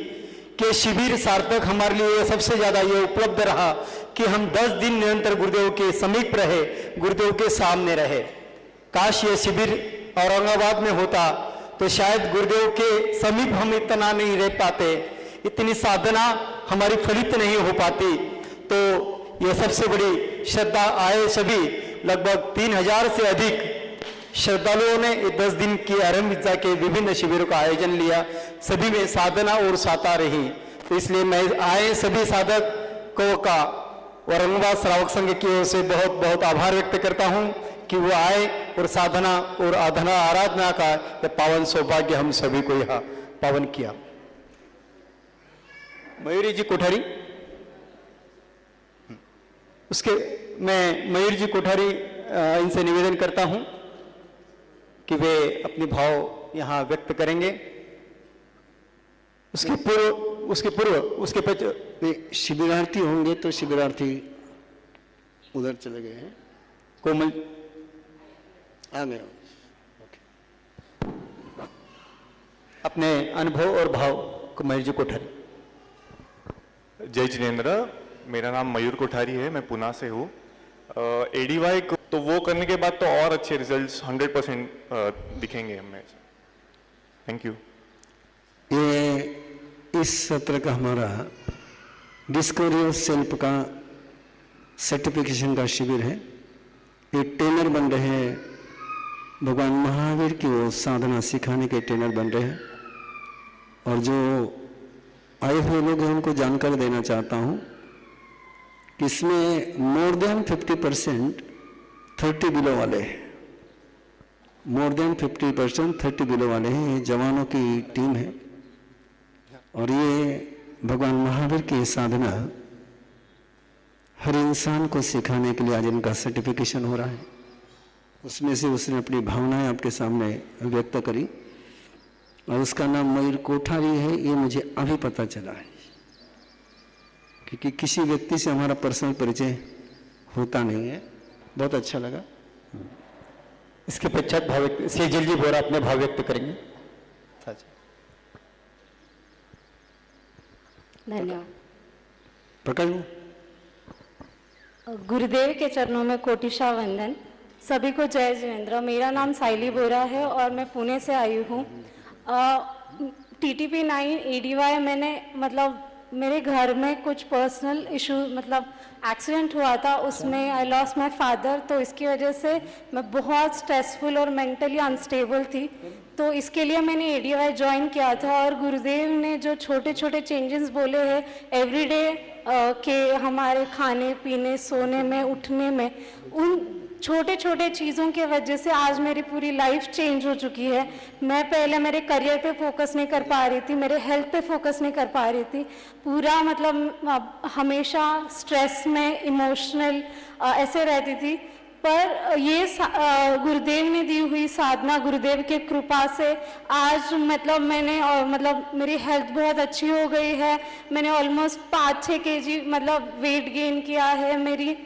कि शिविर सार्थक हमारे लिए सबसे ज्यादा यह उपलब्ध रहा कि हम 10 दिन निरंतर गुरुदेव के समीप रहे, गुरुदेव के सामने रहे। काश यह शिविर औरंगाबाद में होता तो शायद गुरुदेव के समीप हम इतना नहीं रह पाते, इतनी साधना हमारी फलित नहीं हो पाती। तो यह सबसे बड़ी श्रद्धा आए सभी लगभग 3000 से अधिक श्रद्धालुओं ने 10 दिन की आरंभ के विभिन्न शिविरों का आयोजन लिया, सभी में साधना और साता रही। तो इसलिए मैं आए सभी साधकों का औरंगाबाद श्रावक संघ की ओर से बहुत बहुत आभार व्यक्त करता हूं कि वो आए और साधना और आराधना का यह पावन सौभाग्य हम सभी को यहाँ पावन किया। मयूरी जी कोठारी, उसके मैं मयूर जी कोठारी इनसे निवेदन करता हूं कि वे अपने भाव यहां व्यक्त करेंगे। उसके पूर्व शिविरार्थी होंगे तो शिविरार्थी उधर चले गए हैं। कोमल आ गए। अपने अनुभव और भाव को मयूर जी कोठारी। जय जिनेन्द्र, मेरा नाम मयूर कोठारी है, मैं पुणे से हूँ। एडीवाई तो वो करने के बाद तो और अच्छे रिजल्ट्स 100% दिखेंगे हमें। Thank you. ये इस सत्र का हमारा डिस्कवरी ऑफ सेल्फ का सर्टिफिकेशन का शिविर है। ये ट्रेनर बन रहे हैं, भगवान महावीर की वो साधना सिखाने के ट्रेनर बन रहे हैं। और जो आए हुए लोग हैं उनको जानकारी देना चाहता हूँ कि इसमें मोर देन 50% 30 बिलो वाले हैं। मोर देन 50% 30 बिलो वाले हैं। ये जवानों की टीम है और ये भगवान महावीर की साधना हर इंसान को सिखाने के लिए आज इनका सर्टिफिकेशन हो रहा है। उसमें से उसने अपनी भावनाएं आपके सामने व्यक्त करी और उसका नाम मयूर कोठारी है। ये मुझे अभी पता चला है, क्योंकि किसी व्यक्ति से हमारा पर्सनल परिचय होता नहीं है। बहुत अच्छा लगा। इसके पश्चात भाव व्यक्त सेजल जी बोरा अपने भाव व्यक्त करेंगे। धन्यवाद। प्रकाश गुरुदेव के चरणों में कोटिशा वंदन। सभी को जय जिनेन्द्र। मेरा नाम साइली बोरा है और मैं पुणे से आई हूँ। TTP 9 ADY मैंने मतलब मेरे घर में कुछ पर्सनल इशू मतलब एक्सीडेंट हुआ था, उसमें आई लॉस्ट माय फादर। तो इसकी वजह से मैं बहुत स्ट्रेसफुल और मेंटली अनस्टेबल थी। तो इसके लिए मैंने ADY ज्वाइन किया था और गुरुदेव ने जो छोटे छोटे चेंजेस बोले हैं एवरीडे के हमारे खाने पीने सोने में उठने में, उन छोटे छोटे चीज़ों की वजह से आज मेरी पूरी लाइफ चेंज हो चुकी है। मैं पहले मेरे करियर पे फोकस नहीं कर पा रही थी, मेरे हेल्थ पे फोकस नहीं कर पा रही थी, पूरा मतलब हमेशा स्ट्रेस में इमोशनल ऐसे रहती थी। पर ये गुरुदेव ने दी हुई साधना, गुरुदेव के कृपा से आज मतलब मैंने और मतलब मेरी हेल्थ बहुत अच्छी हो गई है। मैंने ऑलमोस्ट 5-6 kg मतलब वेट गेन किया है। मेरी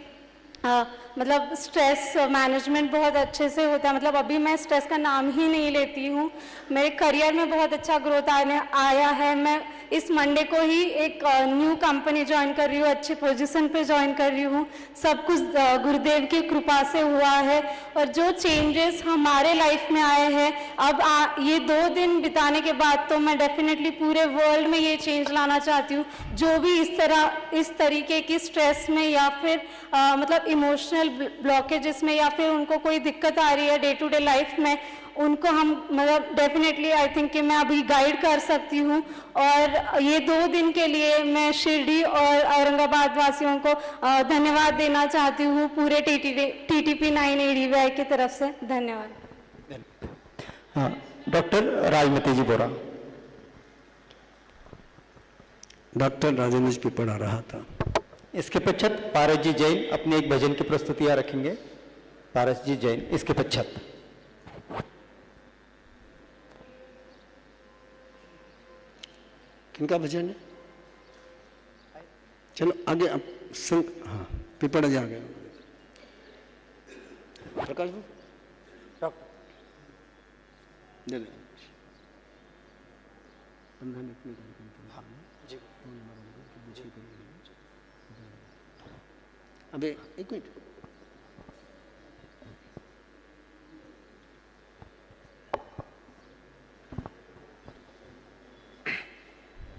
मतलब स्ट्रेस मैनेजमेंट बहुत अच्छे से होता है। मतलब अभी मैं स्ट्रेस का नाम ही नहीं लेती हूँ। मेरे करियर में बहुत अच्छा ग्रोथ आया है। मैं इस मंडे को ही एक न्यू कंपनी ज्वाइन कर रही हूँ, अच्छी पोजीशन पे ज्वाइन कर रही हूँ। सब कुछ गुरुदेव की कृपा से हुआ है। और जो चेंजेस हमारे लाइफ में आए हैं अब ये 2 दिन बिताने के बाद तो मैं डेफिनेटली पूरे वर्ल्ड में ये चेंज लाना चाहती हूँ। जो भी इस तरीके की स्ट्रेस में या फिर मतलब इमोशनल ब्लॉकेजेस में या फिर उनको कोई दिक्कत आ रही है डे टू डे लाइफ में, उनको हम मतलब डेफिनेटली आई थिंक कि मैं अभी गाइड कर सकती हूँ। और ये 2 दिन के लिए मैं शिरडी और औरंगाबाद वासियों को धन्यवाद देना चाहती हूँ पूरे TTP 9 ADY की तरफ से। धन्यवाद। हाँ, डॉक्टर राजमती जी बोरा। डॉक्टर राजेंद्र जी पढ़ा रहा था। इसके पश्चात पारस जी जैन अपने एक भजन की प्रस्तुतियां रखेंगे। पारस जी जैन इसके पश्चात। किनका भजन है? चलो आगे अब संग। हाँ, पिपड़ा जी आ गए। प्रकाश दे दे। अबे एक मिनट।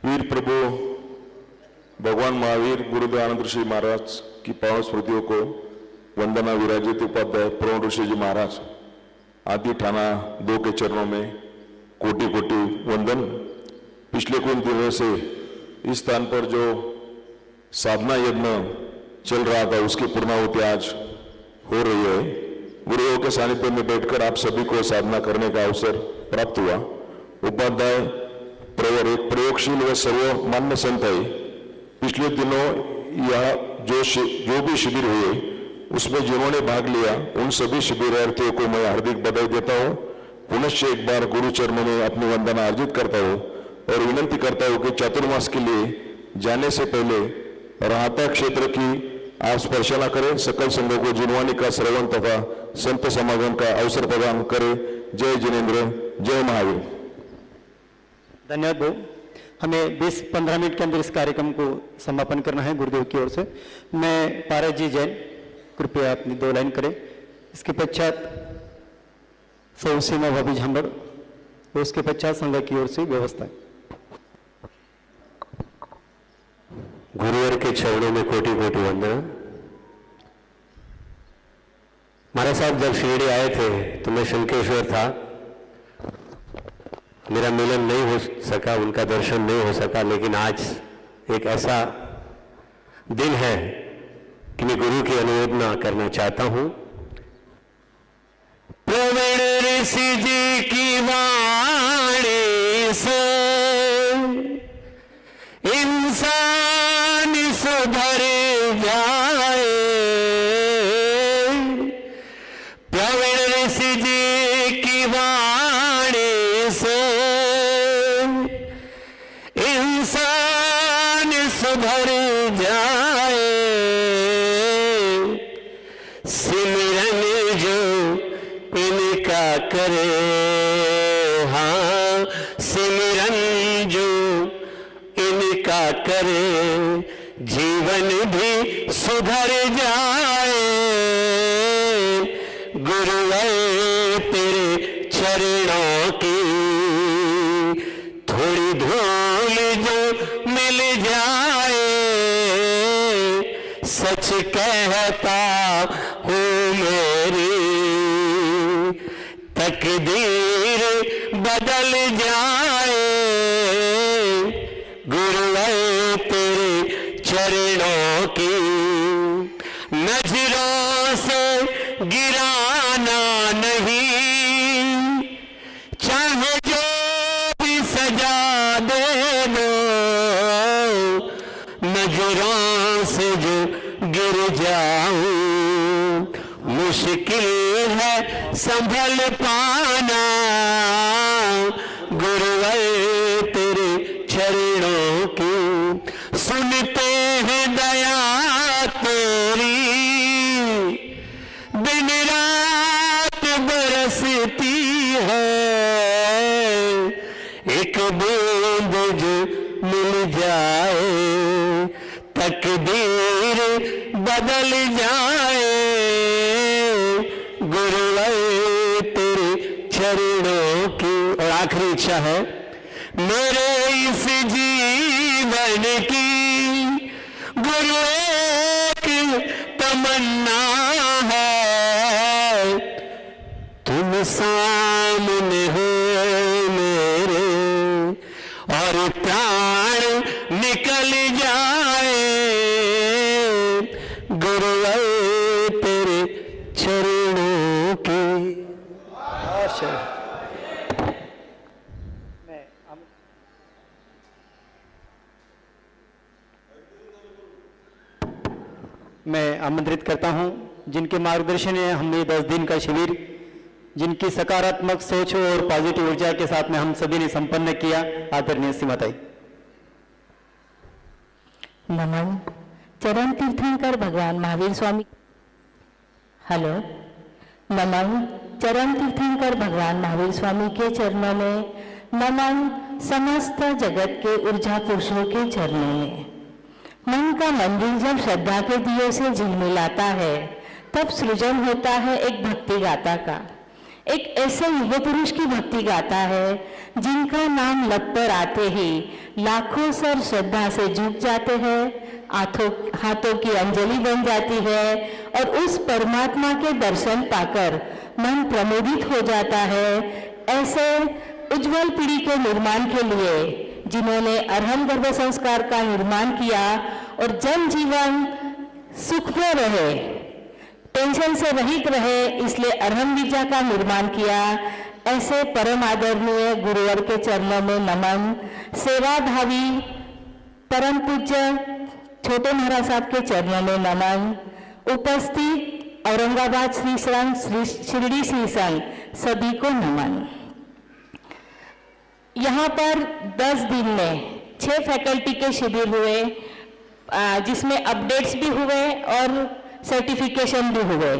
वीर प्रभु भगवान महावीर गुरुदेव आनंद ऋषि महाराज की पावन स्मृतियों को वंदना विराजित उपाध्याय प्रवण ऋषि जी महाराज आदि थाना 2 के चरणों में कोटि कोटि वंदन। पिछले कुछ दिनों से इस स्थान पर जो साधना यज्ञ चल रहा था उसकी पूर्णाहुति आज हो रही है। गुरुदेव के सानिध्य में बैठकर आप सभी को साधना करने का अवसर प्राप्त हुआ। उपाध्याय प्रवर एक प्रयोगशील व सर्वमान्य संत है। पिछले दिनों यह जो भी शिविर हुए उसमें जिन्होंने भाग लिया उन सभी शिविरार्थियों को मैं हार्दिक बधाई देता हूँ। पुनश्च एक बार गुरु चरणों में अपनी वंदना अर्जित करता हूँ और विनंती करता हूँ कि चातुर्मास के लिए जाने से पहले राहता क्षेत्र की आप स्पर्शना करें, सकल संघों को जिनवानी का श्रवण तथा संत समागम का अवसर प्रदान करें। जय जिनेन्द्र, जय महावीर। धन्यवाद भाऊ। हमें 20-15 मिनट के अंदर इस कार्यक्रम को समापन करना है गुरुदेव की ओर से। मैं पारस जी जैन, कृपया अपनी 2 लाइन करें। इसके पश्चात सौ सीमा भाभी झांबड़ और उसके पश्चात संघ की ओर से व्यवस्था। गुरुवर के चरणों में कोटि कोटि वंदना। महाराज साहब जब शिरडी आए थे तो मैं शंकेश्वर था, मेरा मिलन नहीं हो सका, उनका दर्शन नहीं हो सका, लेकिन आज एक ऐसा दिन है कि मैं गुरु की अनुमोदना करना चाहता हूं। प्रवीण ऋषि जी की वाणी से इंसान सुधर जाए, प्रवीण ऋषि जी की वाणी से इंसान सुधर जाए, सिमरन जो इनका करे, हाँ सिमरन जो इनका करे, जीवन भी सुधर जाए। गुरुवर तेरे चरणों की थोड़ी धूल जो मिल जाए, सच कहता हूँ मेरी तकदीर बदल जाए। गुरुवर तेरे चरणों की नजरों से गिराना नहीं, चाहे जो भी सजा दे दो, नजरों से जो गिर जाऊं, मुश्किल है संभल पाना। गुरुवर तेरे चरणों की सुनते हैं दया तेरी, दिन रात बरसती है, एक बूंद जो मिल जाए, तकदीर बदल जाए। गुरुवर तेरे चरणों की। और आखिरी इच्छा है मेरे इस जीवन की, गुरु एक तमन्ना है, तुम सामने हो मेरे और प्राण निकल जाए। गुरुवर तेरे चरणों की। मैं आमंत्रित करता हूं जिनके मार्गदर्शन में हमने 10 दिन का शिविर, जिनकी सकारात्मक सोच और पॉजिटिव ऊर्जा के साथ में हम सभी ने संपन्न किया, आदरणीय श्रीमती। नमन। चरण तीर्थंकर भगवान महावीर स्वामी। हेलो। नमन। चरण तीर्थंकर भगवान महावीर स्वामी के चरणों में नमन। समस्त जगत के ऊर्जा पुरुषों के चरणों में। मन का मंदिर जब श्रद्धा के दिए से झिलमिलाता है, तब सृजन होता है एक भक्ति गाथा का। एक ऐसे युग पुरुष की भक्ति गाथा है जिनका नाम लब पर आते ही लाखों सर श्रद्धा से झुक जाते हैं, हाथों की अंजलि बन जाती है और उस परमात्मा के दर्शन पाकर मन प्रमोदित हो जाता है। ऐसे उज्जवल पीढ़ी के निर्माण के लिए जिन्होंने अरहम गर्भ संस्कार का निर्माण किया और जन जीवन सुख में रहे, टेंशन से रहित रहे, इसलिए अरहम विद्या का निर्माण किया। ऐसे परम आदरणीय गुरुवर के चरणों में नमन। सेवाभावी परम पूज्य छोटे महाराज साहब के चरणों में नमन। उपस्थित औरंगाबाद श्री संघ, शिरडी श्री संघ सभी को नमन। यहाँ पर 10 दिन में 6 फैकल्टी के शिविर हुए, जिसमें अपडेट्स भी हुए और सर्टिफिकेशन भी हुए।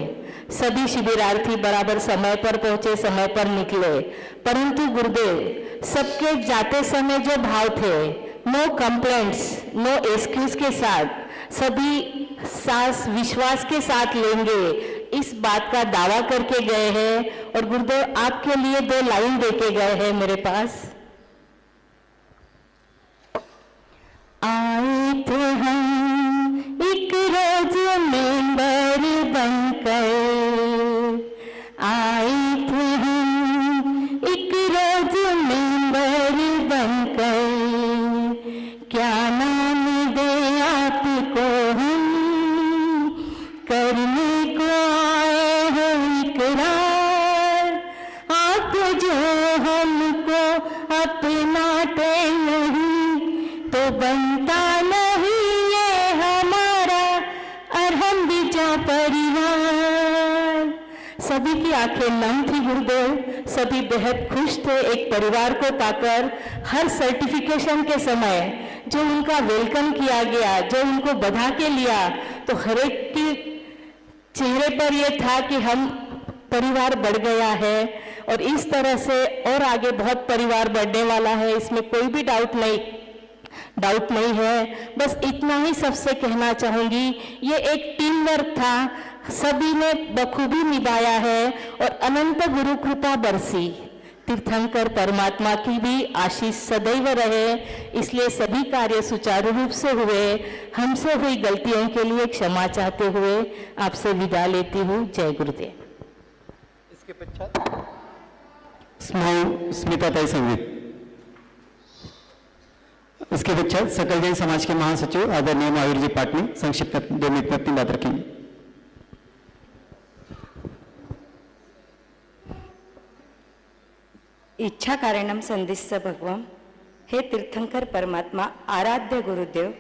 सभी शिविरार्थी बराबर समय पर पहुंचे, समय पर निकले, परंतु गुरुदेव सबके जाते समय जो भाव थे, नो कंप्लेंट्स, नो एक्सक्यूज के साथ सभी सांस विश्वास के साथ लेंगे, इस बात का दावा करके गए हैं। और गुरुदेव आपके लिए 2 लाइन देके गए हैं मेरे पास। आए थे हम एक रोज मेंबर बनकर, आए थे हम एक रोज मेंबर बनकर, क्या नाम दे आपको हम, करने को आए हैं इकरार, आप जो हमको अपनाते नहीं तो बनता नहीं ये हमारा अरहम बिचा परिवार। सभी की आंखें नम थी गुरुदेव, सभी बेहद खुश थे एक परिवार को पाकर। हर सर्टिफिकेशन के समय जो उनका वेलकम किया गया, जो उनको बधा के लिया, तो हर एक के चेहरे पर यह था कि हम परिवार बढ़ गया है और इस तरह से और आगे बहुत परिवार बढ़ने वाला है, इसमें कोई भी डाउट नहीं है। बस इतना ही सबसे कहना चाहूंगी, ये एक टीम वर्क था, सभी ने बखूबी निभाया है और अनंत गुरु कृपा बरसी। तीर्थंकर परमात्मा की भी आशीष सदैव रहे, इसलिए सभी कार्य सुचारू रूप से हुए। हमसे हुई गलतियों के लिए क्षमा चाहते हुए आपसे विदा लेती हूँ। जय गुरुदेव। इसके पश्चात स्मिताताई संगीत। इसके पश्चात सकल जैन समाज के महासचिव आदरणीय महावीर जी पाटनी संक्षिप्त 2 मिनट में अपनी बात रखेंगे। इच्छा कारणम संदिश्य भगवम। हे तीर्थंकर परमात्मा, आराध्य गुरुदेव,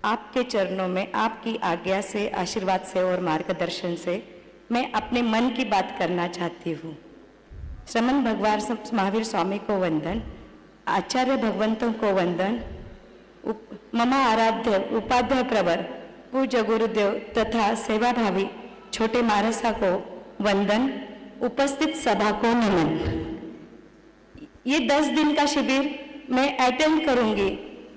आपके चरणों में आपकी आज्ञा से, आशीर्वाद से और मार्गदर्शन से मैं अपने मन की बात करना चाहती हूँ। श्रमण भगवान महावीर स्वामी को वंदन, आचार्य भगवंतों को वंदन, ममा आराध्य उपाध्याय प्रवर पूज्य गुरुदेव तथा सेवाभावी छोटे मारसा को वंदन, उपस्थित सभा को नमन। ये 10 दिन का शिविर मैं अटेंड करूंगी,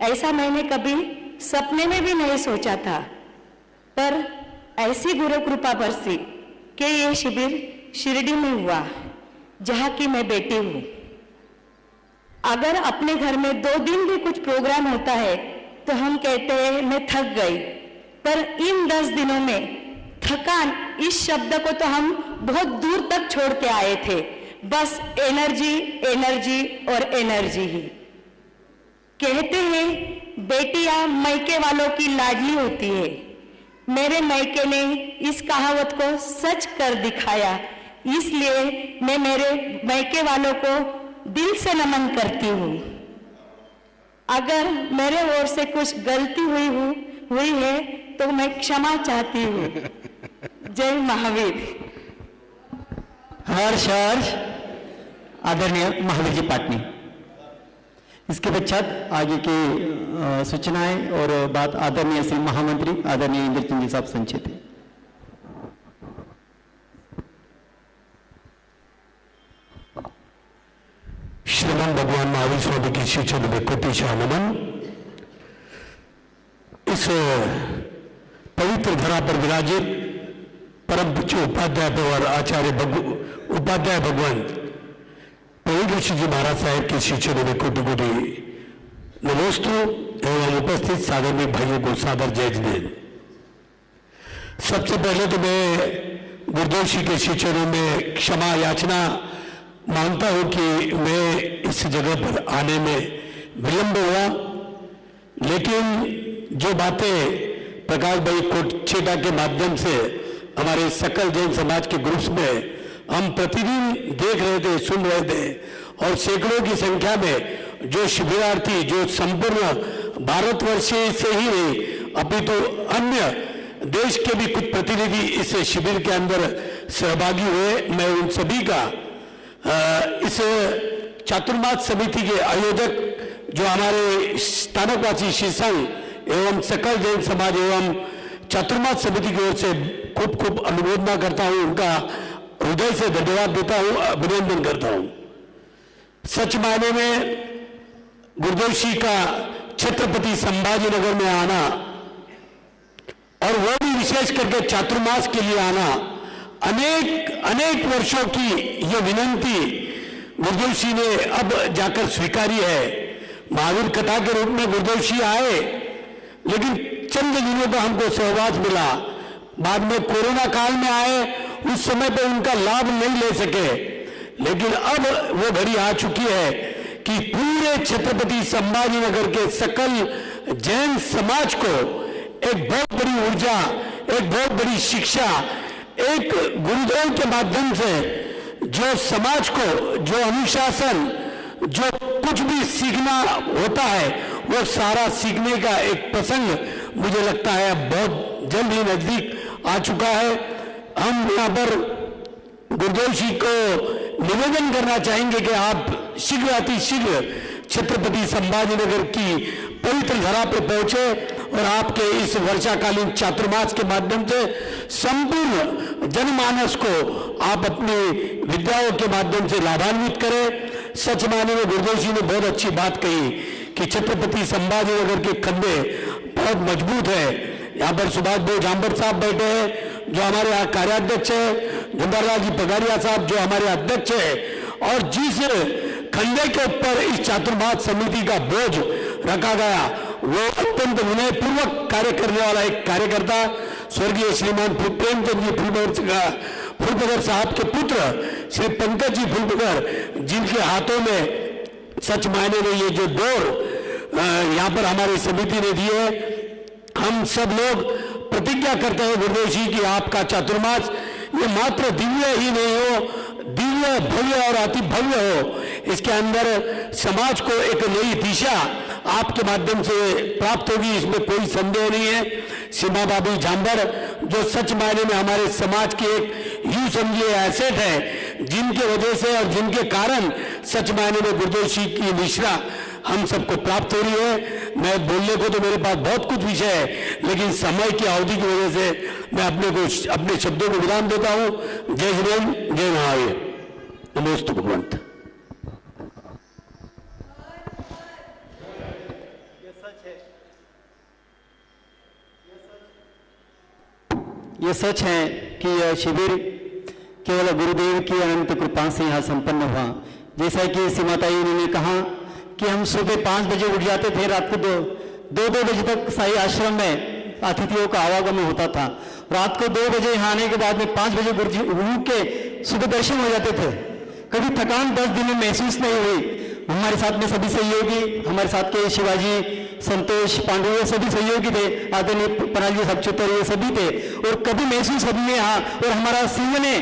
ऐसा मैंने कभी सपने में भी नहीं सोचा था, पर ऐसी गुरु कृपा बरसी कि ये शिविर शिरडी में हुआ, जहाँ की मैं बेटी हूँ। अगर अपने घर में 2 दिन भी कुछ प्रोग्राम होता है तो हम कहते हैं मैं थक गई, पर इन 10 दिनों में थकान इस शब्द को तो हम बहुत दूर तक छोड़ के आए थे। बस एनर्जी, एनर्जी और एनर्जी ही। कहते हैं बेटियां मैके वालों की लाडली होती है। मेरे मैके ने इस कहावत को सच कर दिखाया, इसलिए मैं मेरे मैके वालों को दिल से नमन करती हूँ। अगर मेरे ओर से कुछ गलती हुई है तो मैं क्षमा चाहती हूँ। जय महावीर। हर्ष आदरणीय महावीर जी पाटनी। इसके पश्चात आगे की सूचनाएं और बात आदरणीय श्री महामंत्री आदरणीय इंद्रचंद जी साहब संचित है। श्रीमान भगवान महावीर स्वामी की श्री चरण में कोटिशः नमन। इस पवित्र धरा पर विराजित परम पूज्य उपाध्याय प्रवर आचार्य उपाध्याय भगवान प्रवीण ऋषि जी महाराज साहब की श्री चरण में कोटि कोटि नमोस्तु एवं उपस्थित साधर्मिक भाइयों को सादर जय जिनेन्द्र। सबसे पहले तो मैं गुरुदेव श्री के श्री चरणों में क्षमा याचना मांगता हूं कि मैं इस जगह पर आने में विलंब हुआ, लेकिन जो बातें प्रकाश भाई कोटछेटा के माध्यम से हमारे सकल जैन समाज के ग्रुप्स में हम प्रतिदिन देख रहे थे, सुन रहे थे, और सैकड़ों की संख्या में जो शिविरार्थी, जो संपूर्ण भारतवर्ष से ही नहीं अपितु अन्य देश के भी कुछ प्रतिनिधि इस शिविर के अंदर सहभागी हुए, मैं उन सभी का इस चातुर्मास समिति के आयोजक जो हमारे स्थानकवासी श्री संघ एवं सकल जैन समाज एवं चातुर्मास समिति की ओर से खूब खूब अनुमोदना करता हूं, उनका हृदय से धन्यवाद देता हूं, अभिनंदन करता हूं। सच मायने में गुरुदेव जी का छत्रपति संभाजीनगर में आना और वो भी विशेष करके चातुर्मास के लिए आना, अनेक वर्षों की ये विनंती गुरुदेव जी ने अब जाकर स्वीकारी है। महावीर कथा के रूप में गुरुदेव जी आए, लेकिन चंद दिनों का हमको सहवास मिला। बाद में कोरोना काल में आए, उस समय पे उनका लाभ नहीं ले सके, लेकिन अब वो घड़ी आ चुकी है कि पूरे छत्रपति संभाजीनगर के सकल जैन समाज को एक बहुत बड़ी ऊर्जा, एक बहुत बड़ी शिक्षा, एक गुरुदेव के माध्यम से जो समाज को, जो अनुशासन, जो कुछ भी सीखना होता है, वो सारा सीखने का एक प्रसंग मुझे लगता है अब बहुत जल्द ही नजदीक आ चुका है। हम यहाँ पर गुरुदेव जी को निवेदन करना चाहेंगे कि आप शीघ्र अतिशीघ्र छत्रपति संभाजीनगर की पवित्र धरा पर पहुंचे और आपके इस वर्षाकालीन चातुर्मास के माध्यम से संपूर्ण जनमानस को आप अपनी विद्याओं के माध्यम से लाभान्वित करें। सच माने में गुरुदेव जी ने बहुत अच्छी बात कही कि छत्रपति संभाजीनगर के कंधे बहुत मजबूत है। यहाँ पर सुभाष भाई जाम्बर साहब बैठे हैं जो हमारे यहाँ कार्याध्यक्ष है, झुंझारलाल जी पगारिया साहब जो हमारे अध्यक्ष है, और जिस खंडे के ऊपर इस चातुर्मास समिति का बोझ रखा गया वो अत्यंत विनयपूर्वक कार्य करने वाला एक कार्यकर्ता स्वर्गीय श्रीमान प्रेमचंद जी फुलपगर साहब के पुत्र श्री पंकज जी फुलपगर, जिनके हाथों में सच मायने में ये जो दौर यहाँ पर हमारी समिति ने दी है, हम सब लोग प्रतिज्ञा करते हैं गुरुदेव जी की आपका चातुर्मास ये मात्र दिव्य ही नहीं हो, दिव्य भव्य और अति भव्य हो। इसके अंदर समाज को एक नई दिशा आपके माध्यम से प्राप्त होगी, इसमें कोई संदेह नहीं है। सीमा बाबू झांबर जो सच मायने में हमारे समाज की एक यूं समझिए एसेट है, जिनके वजह से और जिनके कारण सच मायने में गुरुदेव जी की निश्रा हम सबको प्राप्त हो रही है। मैं बोलने को तो मेरे पास बहुत कुछ विषय है, लेकिन समय की अवधि की वजह से मैं अपने शब्दों को विराम देता हूं। जय श्री राम, जय महावीर, नमोस्तु भगवंत। ये सच है कि यह शिविर केवल गुरुदेव की अनंत कृपा से यहाँ संपन्न हुआ। जैसा कि सीमाताई ने कहा कि हम सुबह 5 बजे उठ जाते थे, रात को 2 बजे तक साई आश्रम में अतिथियों का आवागमन होता था। रात को 2 बजे यहाँ आने के बाद में 5 बजे गुरु के सुबह दर्शन हो जाते थे। कभी थकान 10 दिन में महसूस नहीं हुई। हमारे साथ में सभी सहयोगी, हमारे साथ के शिवाजी, संतोष, पांडु, ये सभी सहयोगी थे, आदरणीय पनाल जी सचुतर ये सभी थे, और कभी महसूस हमने यहाँ और हमारा संघ ने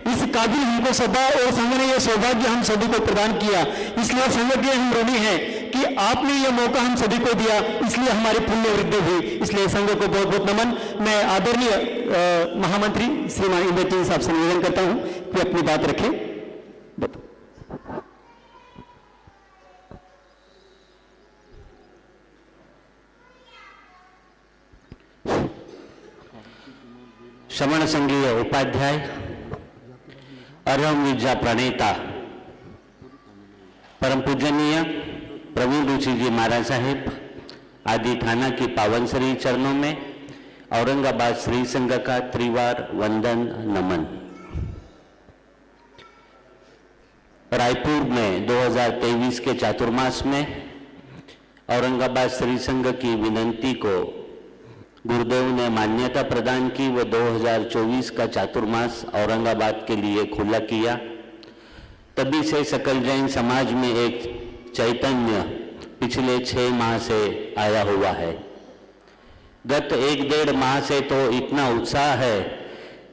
इस काबिल हमको सदा और संघ ने यह सौभाग्य हम सभी को प्रदान किया। इसलिए संघ के हम ऋणी हैं कि आपने ये मौका हम सभी को दिया, इसलिए हमारी पुण्य वृद्धि हुई। इसलिए संघ को बहुत बहुत नमन। मैं आदरणीय महामंत्री श्रीमान इंद्रजीत साहब से निवेदन करता हूँ कि अपनी बात रखें। श्रवण संघीय उपाध्याय, अरहम विद्या प्रणेता, परम पूजनीय प्रवीण ऋषि जी महाराज साहेब आदि थाना की पावन श्री चरणों में औरंगाबाद श्री संघ का त्रिवार वंदन नमन। रायपुर में 2023 के चातुर्मास में औरंगाबाद श्री संघ की विनंती को गुरुदेव ने मान्यता प्रदान की। वो 2024 का चातुर्मास औरंगाबाद के लिए खुला किया। तभी से सकल जैन समाज में एक चैतन्य पिछले 6 माह से आया हुआ है। गत 1-1.5 माह से तो इतना उत्साह है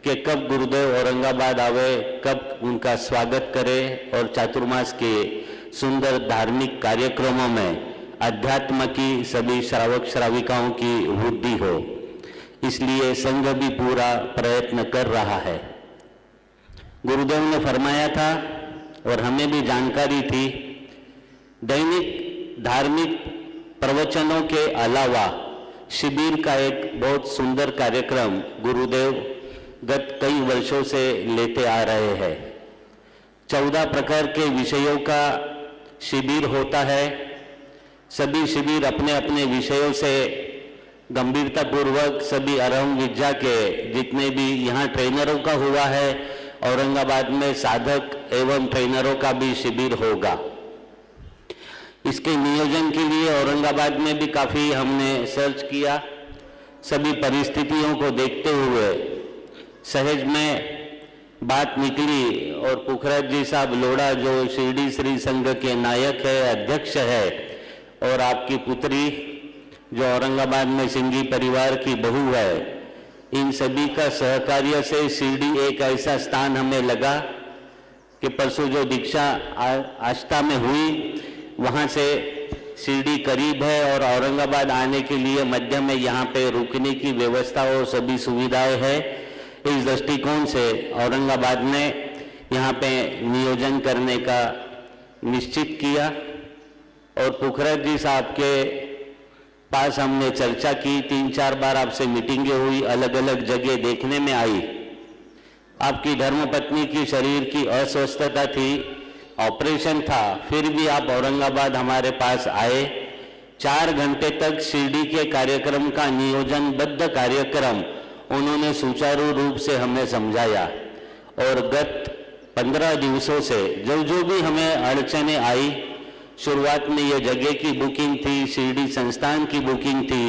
कि कब गुरुदेव औरंगाबाद आवे, कब उनका स्वागत करें और चातुर्मास के सुंदर धार्मिक कार्यक्रमों में अध्यात्म की सभी श्रावक श्राविकाओं की वृद्धि हो। इसलिए संघ भी पूरा प्रयत्न कर रहा है। गुरुदेव ने फरमाया था और हमें भी जानकारी थी, दैनिक धार्मिक प्रवचनों के अलावा शिविर का एक बहुत सुंदर कार्यक्रम गुरुदेव गत कई वर्षों से लेते आ रहे हैं। 14 प्रकार के विषयों का शिविर होता है। सभी शिविर अपने अपने विषयों से गंभीरतापूर्वक सभी अरहम विद्या के जितने भी यहाँ ट्रेनरों का हुआ है, औरंगाबाद में साधक एवं ट्रेनरों का भी शिविर होगा। इसके नियोजन के लिए औरंगाबाद में भी काफ़ी हमने सर्च किया। सभी परिस्थितियों को देखते हुए सहज में बात निकली और पुखराज जी साहब लोढ़ा जो शिरडी श्री संघ के नायक है, अध्यक्ष है, और आपकी पुत्री जो औरंगाबाद में सिंघी परिवार की बहू है, इन सभी का सहकार्य से शिरडी एक ऐसा स्थान हमें लगा कि परसों जो दीक्षा आस्था में हुई वहाँ से शिरडी करीब है और औरंगाबाद आने के लिए मध्य में यहाँ पे रुकने की व्यवस्था और सभी सुविधाएं है। इस दृष्टिकोण से औरंगाबाद ने यहाँ पे नियोजन करने का निश्चित किया और पुखराज जी साहब के पास हमने चर्चा की। 3-4 बार आपसे मीटिंगें हुई, अलग अलग जगह देखने में आई। आपकी धर्मपत्नी की शरीर की अस्वस्थता थी, ऑपरेशन था, फिर भी आप औरंगाबाद हमारे पास आए। 4 घंटे तक शिरडी के कार्यक्रम का नियोजनबद्ध कार्यक्रम उन्होंने सुचारू रूप से हमें समझाया और गत 15 दिवसों से जो भी हमें अड़चने आई, शुरुआत में ये जगह की बुकिंग थी, शिरडी संस्थान की बुकिंग थी,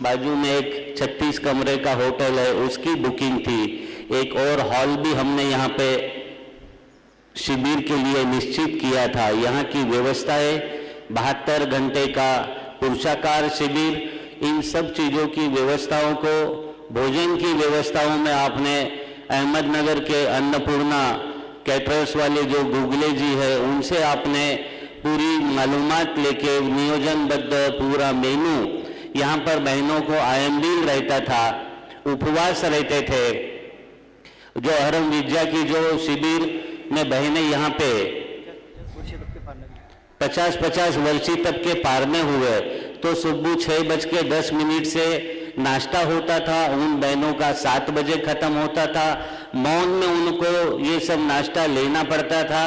बाजू में एक 36 कमरे का होटल है उसकी बुकिंग थी, एक और हॉल भी हमने यहाँ पे शिविर के लिए निश्चित किया था। यहाँ की व्यवस्थाएं 72 घंटे का पुरुषाकार शिविर, इन सब चीज़ों की व्यवस्थाओं को, भोजन की व्यवस्थाओं में आपने अहमदनगर के अन्नपूर्णा कैटरर्स वाले जो गुगले जी है उनसे आपने पूरी मालूमात लेके नियोजनबद्ध पूरा मेनू, यहाँ पर बहनों को आयम्बील रहता था, उपवास रहते थे। जो अहरम विद्या की जो शिविर में बहनें यहाँ पे 50-50 वर्षीय तक के पार में हुए तो सुबह 6:10 से नाश्ता होता था, उन बहनों का 7 बजे खत्म होता था। मौन में उनको ये सब नाश्ता लेना पड़ता था।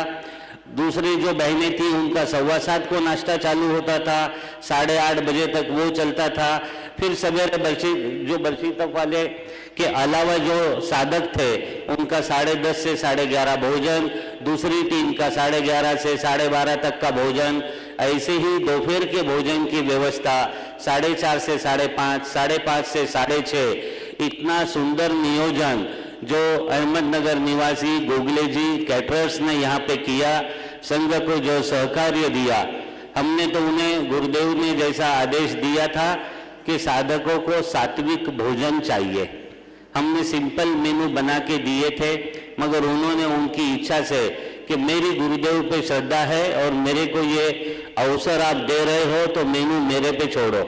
दूसरी जो बहनें थी उनका 7:15 को नाश्ता चालू होता था, 8:30 बजे तक वो चलता था। फिर सवेरे बरसी तक वाले के अलावा जो साधक थे उनका 10:30 से 11:30 भोजन, दूसरी टीम का 11:30 से 12:30 तक का भोजन, ऐसे ही दोपहर के भोजन की व्यवस्था 4:30 से 5:30, 5:30 से 6:30। इतना सुंदर नियोजन जो अहमदनगर निवासी गोगले जी कैटरर्स ने यहाँ पे किया, संघ को जो सहकार्य दिया, हमने तो उन्हें गुरुदेव ने जैसा आदेश दिया था कि साधकों को सात्विक भोजन चाहिए। हमने सिंपल मेनू बना के दिए थे, मगर उन्होंने उनकी इच्छा से कि मेरी गुरुदेव पे श्रद्धा है और मेरे को ये अवसर आप दे रहे हो तो मेनू मेरे पे छोड़ो।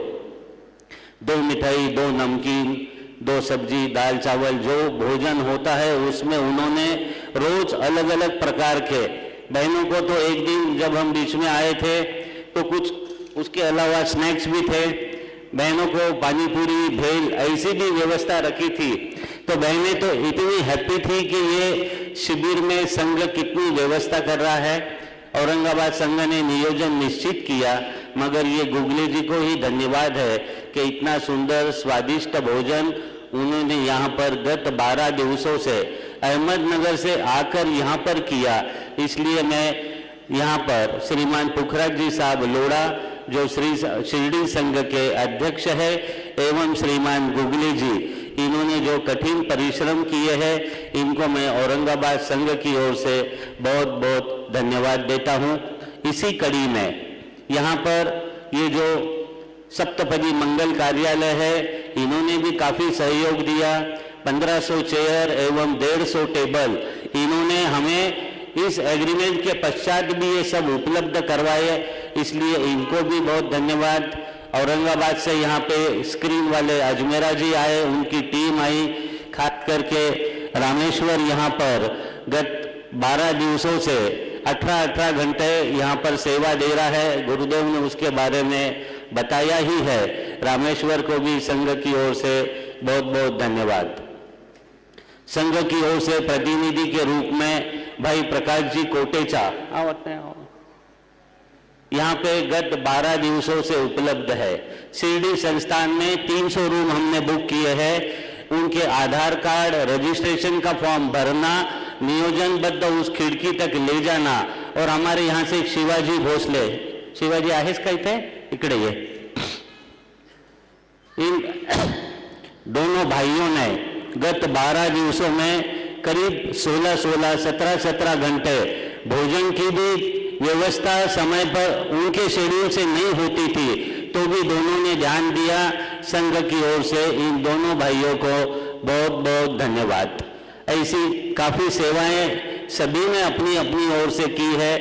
2 मिठाई, 2 नमकीन, 2 सब्जी, दाल चावल जो भोजन होता है उसमें उन्होंने रोज अलग अलग प्रकार के, बहनों को तो एक दिन जब हम बीच में आए थे तो कुछ उसके अलावा स्नैक्स भी थे, बहनों को पानी पूरी, भेल ऐसी भी व्यवस्था रखी थी। तो बहनें तो इतनी हैप्पी थी कि ये शिविर में संघ कितनी व्यवस्था कर रहा है। औरंगाबाद संघ ने नियोजन निश्चित किया, मगर ये गुगले जी को ही धन्यवाद है कि इतना सुंदर स्वादिष्ट भोजन उन्होंने यहाँ पर गत 12 दिवसों से अहमदनगर से आकर यहाँ पर किया। इसलिए मैं यहाँ पर श्रीमान पुखराज जी साहब लोढ़ा जो शिरडी संघ के अध्यक्ष है एवं श्रीमान गुगले जी, इन्होंने जो कठिन परिश्रम किए हैं, इनको मैं औरंगाबाद संघ की ओर से बहुत बहुत धन्यवाद देता हूँ। इसी कड़ी में यहाँ पर ये जो सप्तपदी मंगल कार्यालय है, इन्होंने भी काफ़ी सहयोग दिया। 1500 चेयर एवं 150 टेबल इन्होंने हमें इस एग्रीमेंट के पश्चात भी ये सब उपलब्ध करवाए, इसलिए इनको भी बहुत धन्यवाद। औरंगाबाद से यहाँ पे स्क्रीन वाले अजमेरा जी आए, उनकी टीम आई, खास करके रामेश्वर यहाँ पर गत 12 दिवसों से 18 घंटे यहाँ पर सेवा दे रहा है। गुरुदेव ने उसके बारे में बताया ही है। रामेश्वर को भी संघ की ओर से बहुत बहुत धन्यवाद। संघ की ओर से प्रतिनिधि के रूप में भाई प्रकाश जी कोटेचा यहाँ पे गत 12 दिवसों से उपलब्ध है। शिरडी संस्थान में 300 रूम हमने बुक किए हैं। उनके आधार कार्ड, रजिस्ट्रेशन का फॉर्म भरना, नियोजनबद्ध उस खिड़की तक ले जाना, और हमारे यहाँ से एक शिवाजी भोसले, शिवाजी आहेस का इथे इकडे ये, इन दोनों भाइयों ने गत 12 दिवसों में करीब 16-16, 17-17 घंटे भोजन की भी व्यवस्था समय पर उनके शेड्यूल से नहीं होती थी, तो भी दोनों ने ध्यान दिया। संघ की ओर से इन दोनों भाइयों को बहुत बहुत धन्यवाद। ऐसी काफी सेवाएं सभी ने अपनी अपनी ओर से की है।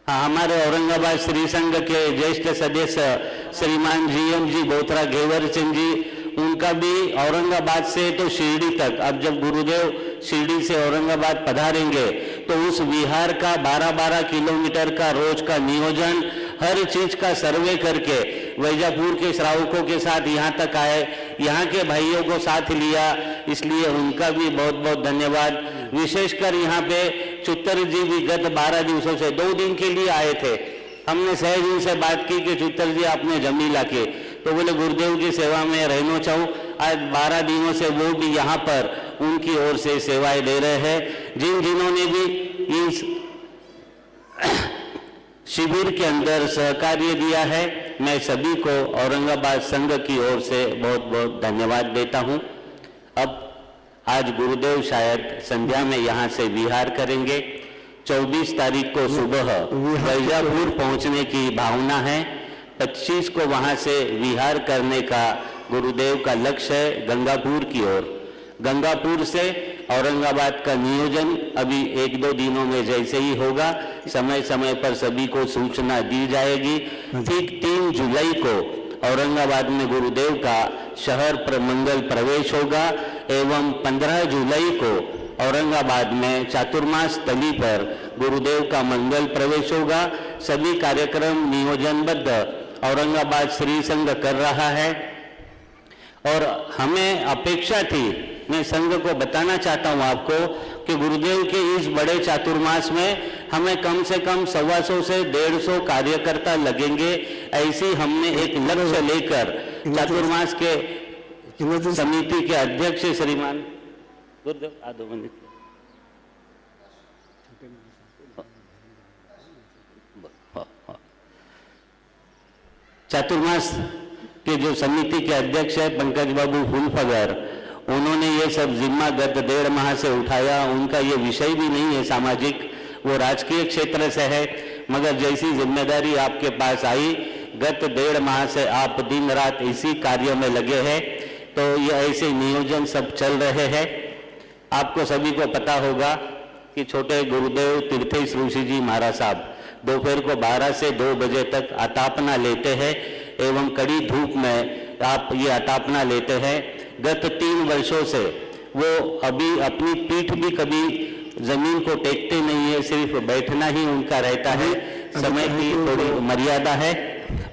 हमारे औरंगाबाद श्री संघ के ज्येष्ठ सदस्य श्रीमान GM जी बोथरा घेवर चंद जी, उनका भी औरंगाबाद से तो शिरडी तक, अब जब गुरुदेव शिरडी से औरंगाबाद पधारेंगे तो उस विहार का 12-12 किलोमीटर का रोज का नियोजन, हर चीज का सर्वे करके वैजापुर के श्रावकों के साथ यहाँ तक आए, यहाँ के भाइयों को साथ लिया, इसलिए उनका भी बहुत बहुत धन्यवाद। विशेषकर यहाँ पे चुत्तर जी भी गत 12 दिवसों से 2 दिन के लिए आए थे। हमने सहज उनसे बात की कि चुत्तर जी आपने जमी लाके, तो बोले गुरुदेव की सेवा में रहना चाहूँ। आज 12 दिनों से वो भी यहाँ पर उनकी ओर से सेवाएं दे रहे हैं। जिन्होंने भी इस शिविर के अंदर सहकार्य दिया है, मैं सभी को औरंगाबाद संघ की ओर से बहुत बहुत धन्यवाद देता हूँ। अब आज गुरुदेव शायद संध्या में यहाँ से विहार करेंगे। 24 तारीख को सुबह वैजापुर पहुँचने की भावना है। 25 को वहाँ से विहार करने का गुरुदेव का लक्ष्य है गंगापुर की ओर। गंगापुर से औरंगाबाद का नियोजन अभी 1-2 दिनों में जैसे ही होगा, समय समय पर सभी को सूचना दी जाएगी। ठीक 3 जुलाई को औरंगाबाद में गुरुदेव का शहर पर मंगल प्रवेश होगा एवं 15 जुलाई को औरंगाबाद में चातुर्मास तली पर गुरुदेव का मंगल प्रवेश होगा। सभी कार्यक्रम नियोजनबद्ध औरंगाबाद श्री संघ कर रहा है और हमें अपेक्षा थी, मैं संघ को बताना चाहता हूं आपको कि गुरुदेव के इस बड़े चातुर्मास में हमें कम से कम 125 से 150 कार्यकर्ता लगेंगे। ऐसी हमने एक लक्ष्य लेकर चातुर्मास के समिति के अध्यक्ष श्रीमान गुरुदेव चातुर्मास के जो समिति के अध्यक्ष है पंकज बाबू फूलफगर, उन्होंने ये सब जिम्मा गत 1.5 माह से उठाया। उनका ये विषय भी नहीं है सामाजिक, वो राजकीय क्षेत्र से है, मगर जैसी जिम्मेदारी आपके पास आई, गत 1.5 माह से आप दिन रात इसी कार्य में लगे हैं, तो ये ऐसे नियोजन सब चल रहे हैं। आपको सभी को पता होगा कि छोटे गुरुदेव तीर्थेश ऋषि जी महाराज साहब दोपहर को 12 से 2 बजे तक अतापना लेते हैं एवं कड़ी धूप में आप ये अतापना लेते हैं। गत 3 वर्षों से वो अभी अपनी पीठ भी कभी जमीन को टेकते नहीं है, सिर्फ बैठना ही उनका रहता है। समय की थोड़ी मर्यादा है।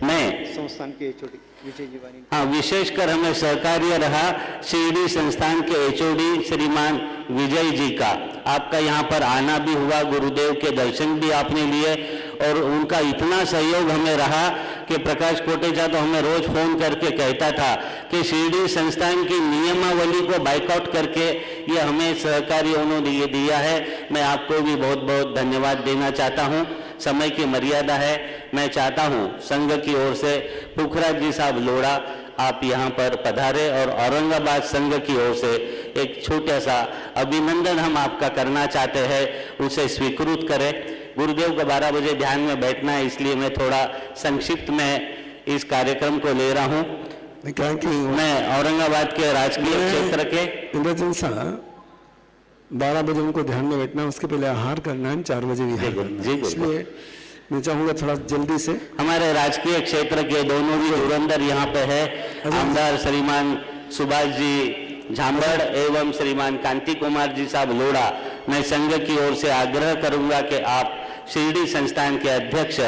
मैं संस्थान के छोटे विजय जीवानी, हाँ, विशेषकर हमें सहकार्य रहा शिरडी संस्थान के HOD श्रीमान विजय जी का। आपका यहाँ पर आना भी हुआ, गुरुदेव के दर्शन भी आपने लिए और उनका इतना सहयोग हमें रहा कि प्रकाश कोटेचा तो हमें रोज फोन करके कहता था कि शिरडी संस्थान की नियमावली को बाइकआउट करके ये हमें सहकार्य उन्होंने दिया है। मैं आपको भी बहुत बहुत धन्यवाद देना चाहता हूँ। समय की मर्यादा है, मैं चाहता हूँ संघ की ओर से पुखराज जी साहब लोढ़ा आप यहाँ पर पधारे और औरंगाबाद संघ की ओर से एक छोटा सा अभिनंदन हम आपका करना चाहते हैं, उसे स्वीकृत करें। गुरुदेव को 12 बजे ध्यान में बैठना है, इसलिए मैं थोड़ा संक्षिप्त में इस कार्यक्रम को ले रहा हूँ। मैं औरंगाबाद के राजकीय क्षेत्र के इंद्रजन साहब 12 बजे उनको ध्यान में बैठना, उसके पहले आहार करना है, 4 बजे विहार करना है। इसलिए मैं चाहूंगा थोड़ा जल्दी से। हमारे राजकीय क्षेत्र के दोनों भी धुरंधर यहाँ पे है, आमदार श्रीमान सुभाष जी झांबड़ एवं श्रीमान कांति कुमार जी साहब लोढ़ा। मैं संघ की ओर से आग्रह करूंगा कि आप शिरडी संस्थान के अध्यक्ष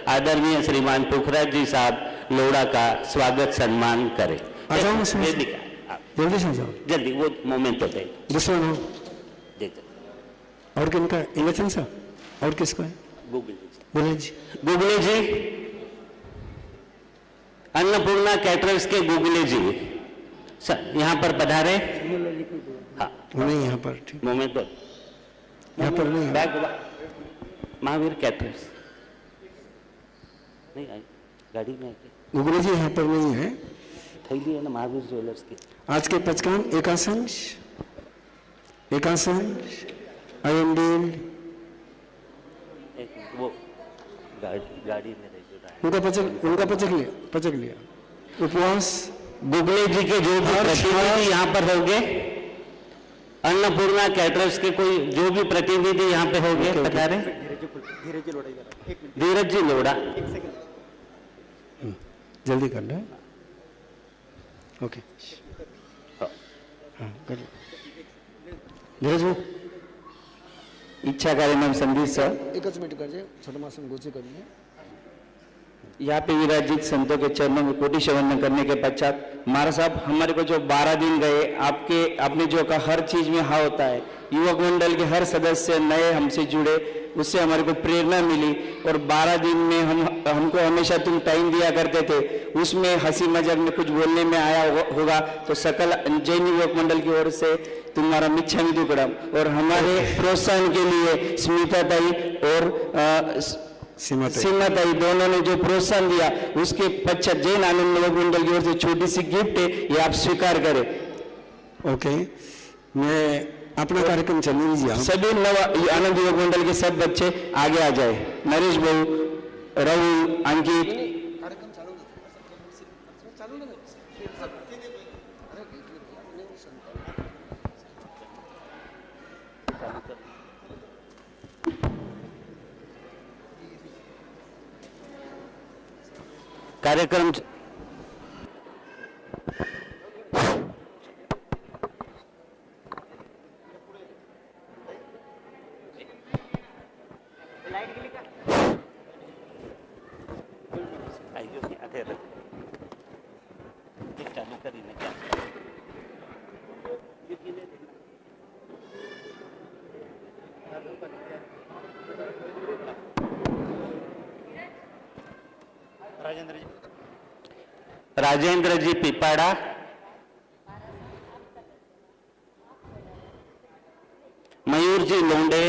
आदरणीय श्रीमान पुखराज जी साहब लोढ़ा का स्वागत सम्मान करें। जल्दी से जाओ, जल्दी वो मोमेंट होते हैं। दूसरा नाम और किनका? इलेक्शन साहब और किसका है? गूगल बोले जी। गुगले जी, अन्नपूर्णा कैटरर्स के गुगले जी सर यहाँ पर पधारे। हाँ नहीं यहाँ पर, ठीक, मोमेंट पर यहाँ पर नहीं है। बैग महावीर कैटरर्स नहीं आई, गाड़ी में आके गुगले जी यहाँ पर नहीं है। थैली है ना महावीर ज्वेलर्स की। आज के पचकान एकांश आयंडेल वो गाड़ी में रह पचक लिया उपवास। गुगले जी के जो भी प्रतिनिधि यहाँ पर होंगे, अन्नपूर्णा कैटरर्स के कोई जो भी प्रतिनिधि यहाँ पे होंगे बता रहे। धीरज जी लोड़ा, जल्दी कर ले। ओके हाँ कर लो धीरज भाऊ। इच्छा कार्यक्रम संदेश सर एकच मिनिट करजे, छोटा मासन गोची करिए। यहाँ पे विराजित संतों के चरणों में कोटि वंदन करने के पश्चात महाराज साहब, हमारे को जो 12 दिन गए आपने जो कहा हर चीज में हाँ होता है। युवक मंडल के हर सदस्य नए हमसे जुड़े, उससे हमारे को प्रेरणा मिली। और 12 दिन में हमको हमेशा तुम टाइम दिया करते थे, उसमें हंसी मजाक में कुछ बोलने में आया होगा तो सकल जैन युवक मंडल की ओर से तुम्हारा मिच्छामी दुक्कड़म। और हमारे प्रोत्साहन के लिए स्मिता ताई और सीमा ताई दोनों ने जो प्रोत्साहन दिया, उसके पश्चात जैन आनंद युवक मंडल की ओर से छोटी सी गिफ्ट है, ये आप स्वीकार करें। ओके, मैं अपना कार्यक्रम चलने दीजिए। सभी आनंद युवक मंडल के सब बच्चे आगे आ जाए। नरेश भाऊ, राहुल, अंकित। कार्यक्रम चालू करीने क्या राजेंद्र जी पिपाड़ा, मयूर जी लोंडे,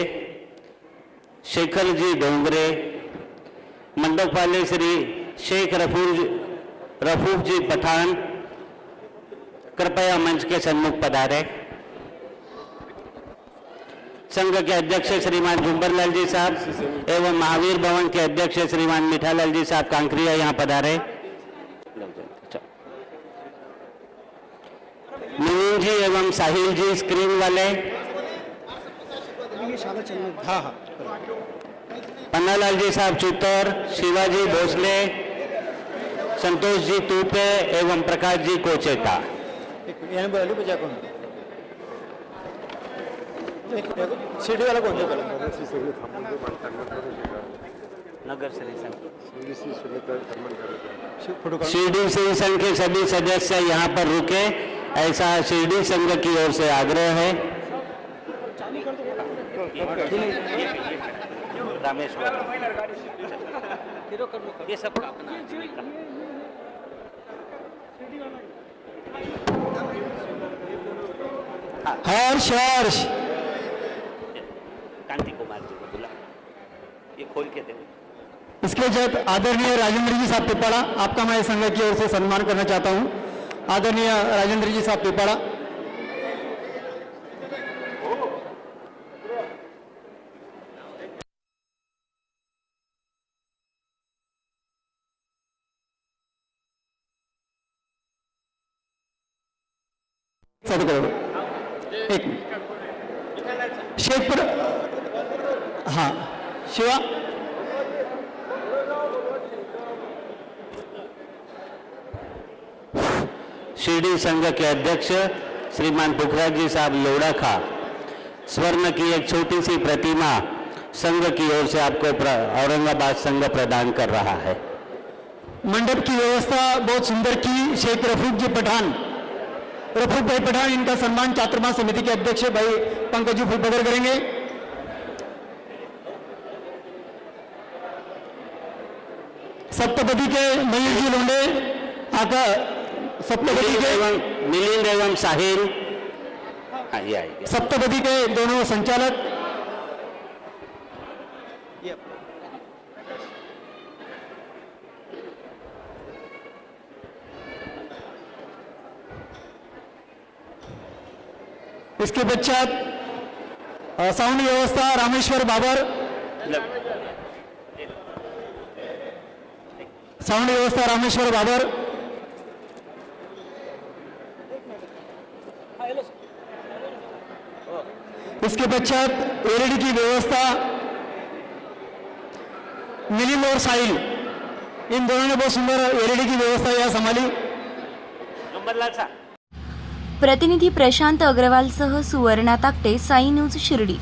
शेखर जी डोंगरे, मंडप वाले श्री शेख रफूफ जी पठान कृपया मंच के सन्मुख पधारे। संघ के अध्यक्ष श्रीमान झुंबरलाल जी साहब एवं महावीर भवन के अध्यक्ष श्रीमान मिठालाल जी साहब कांकरिया यहाँ पधारे। मिलिन जी एवं साहिल जी स्क्रीन वाले, पन्नालाल जी साहब चुत्तर, शिवाजी भोसले, संतोष जी तूपे एवं प्रकाश जी कोचेता। नगर शिरडी श्री संघ के सभी सदस्य यहाँ पर रुके, ऐसा शिरडी संघ की ओर से आग्रह है। रामेश्वर ये सब हर्ष कांति कुमार जी को बुला, ये खोल के दे। इसके बाद आदरणीय राजेंद्र जी साहब पिपाड़ा, आपका मैं संघ की ओर से सम्मान करना चाहता हूं। आदरणीय राजेंद्र जी साहब पिपाड़ा। एक शेखपुर, हाँ शिवा, शिरडी संघ के अध्यक्ष श्रीमान पुखराज जी साहब लोड़ा खा स्वर्ण की एक छोटी सी प्रतिमा संघ की ओर से आपको औरंगाबाद संघ प्रदान कर रहा है। मंडप की व्यवस्था बहुत सुंदर की। शेख रफूक भाई पठान, इनका सम्मान चातुर्मास समिति के अध्यक्ष भाई पंकज जी फुलपगर करेंगे। सप्तपदी के मयूर जी लोंडे आका सप्तपदी के मिलिंद एवं साहिल ये आएगा। सप्तपदी के दोनों संचालक इसके पश्चात साउंड व्यवस्था रामेश्वर बाबर, साउंड व्यवस्था रामेश्वर बाबर, इसके पश्चात एलईडी की व्यवस्था मिलिंद और साहिल, इन दोनों ने बहुत सुंदर एलईडी की व्यवस्था यहाँ संभाली। प्रतिनिधी प्रशांत अग्रवालसह सुवर्णा ताकटे, साई न्यूज शिर्डी।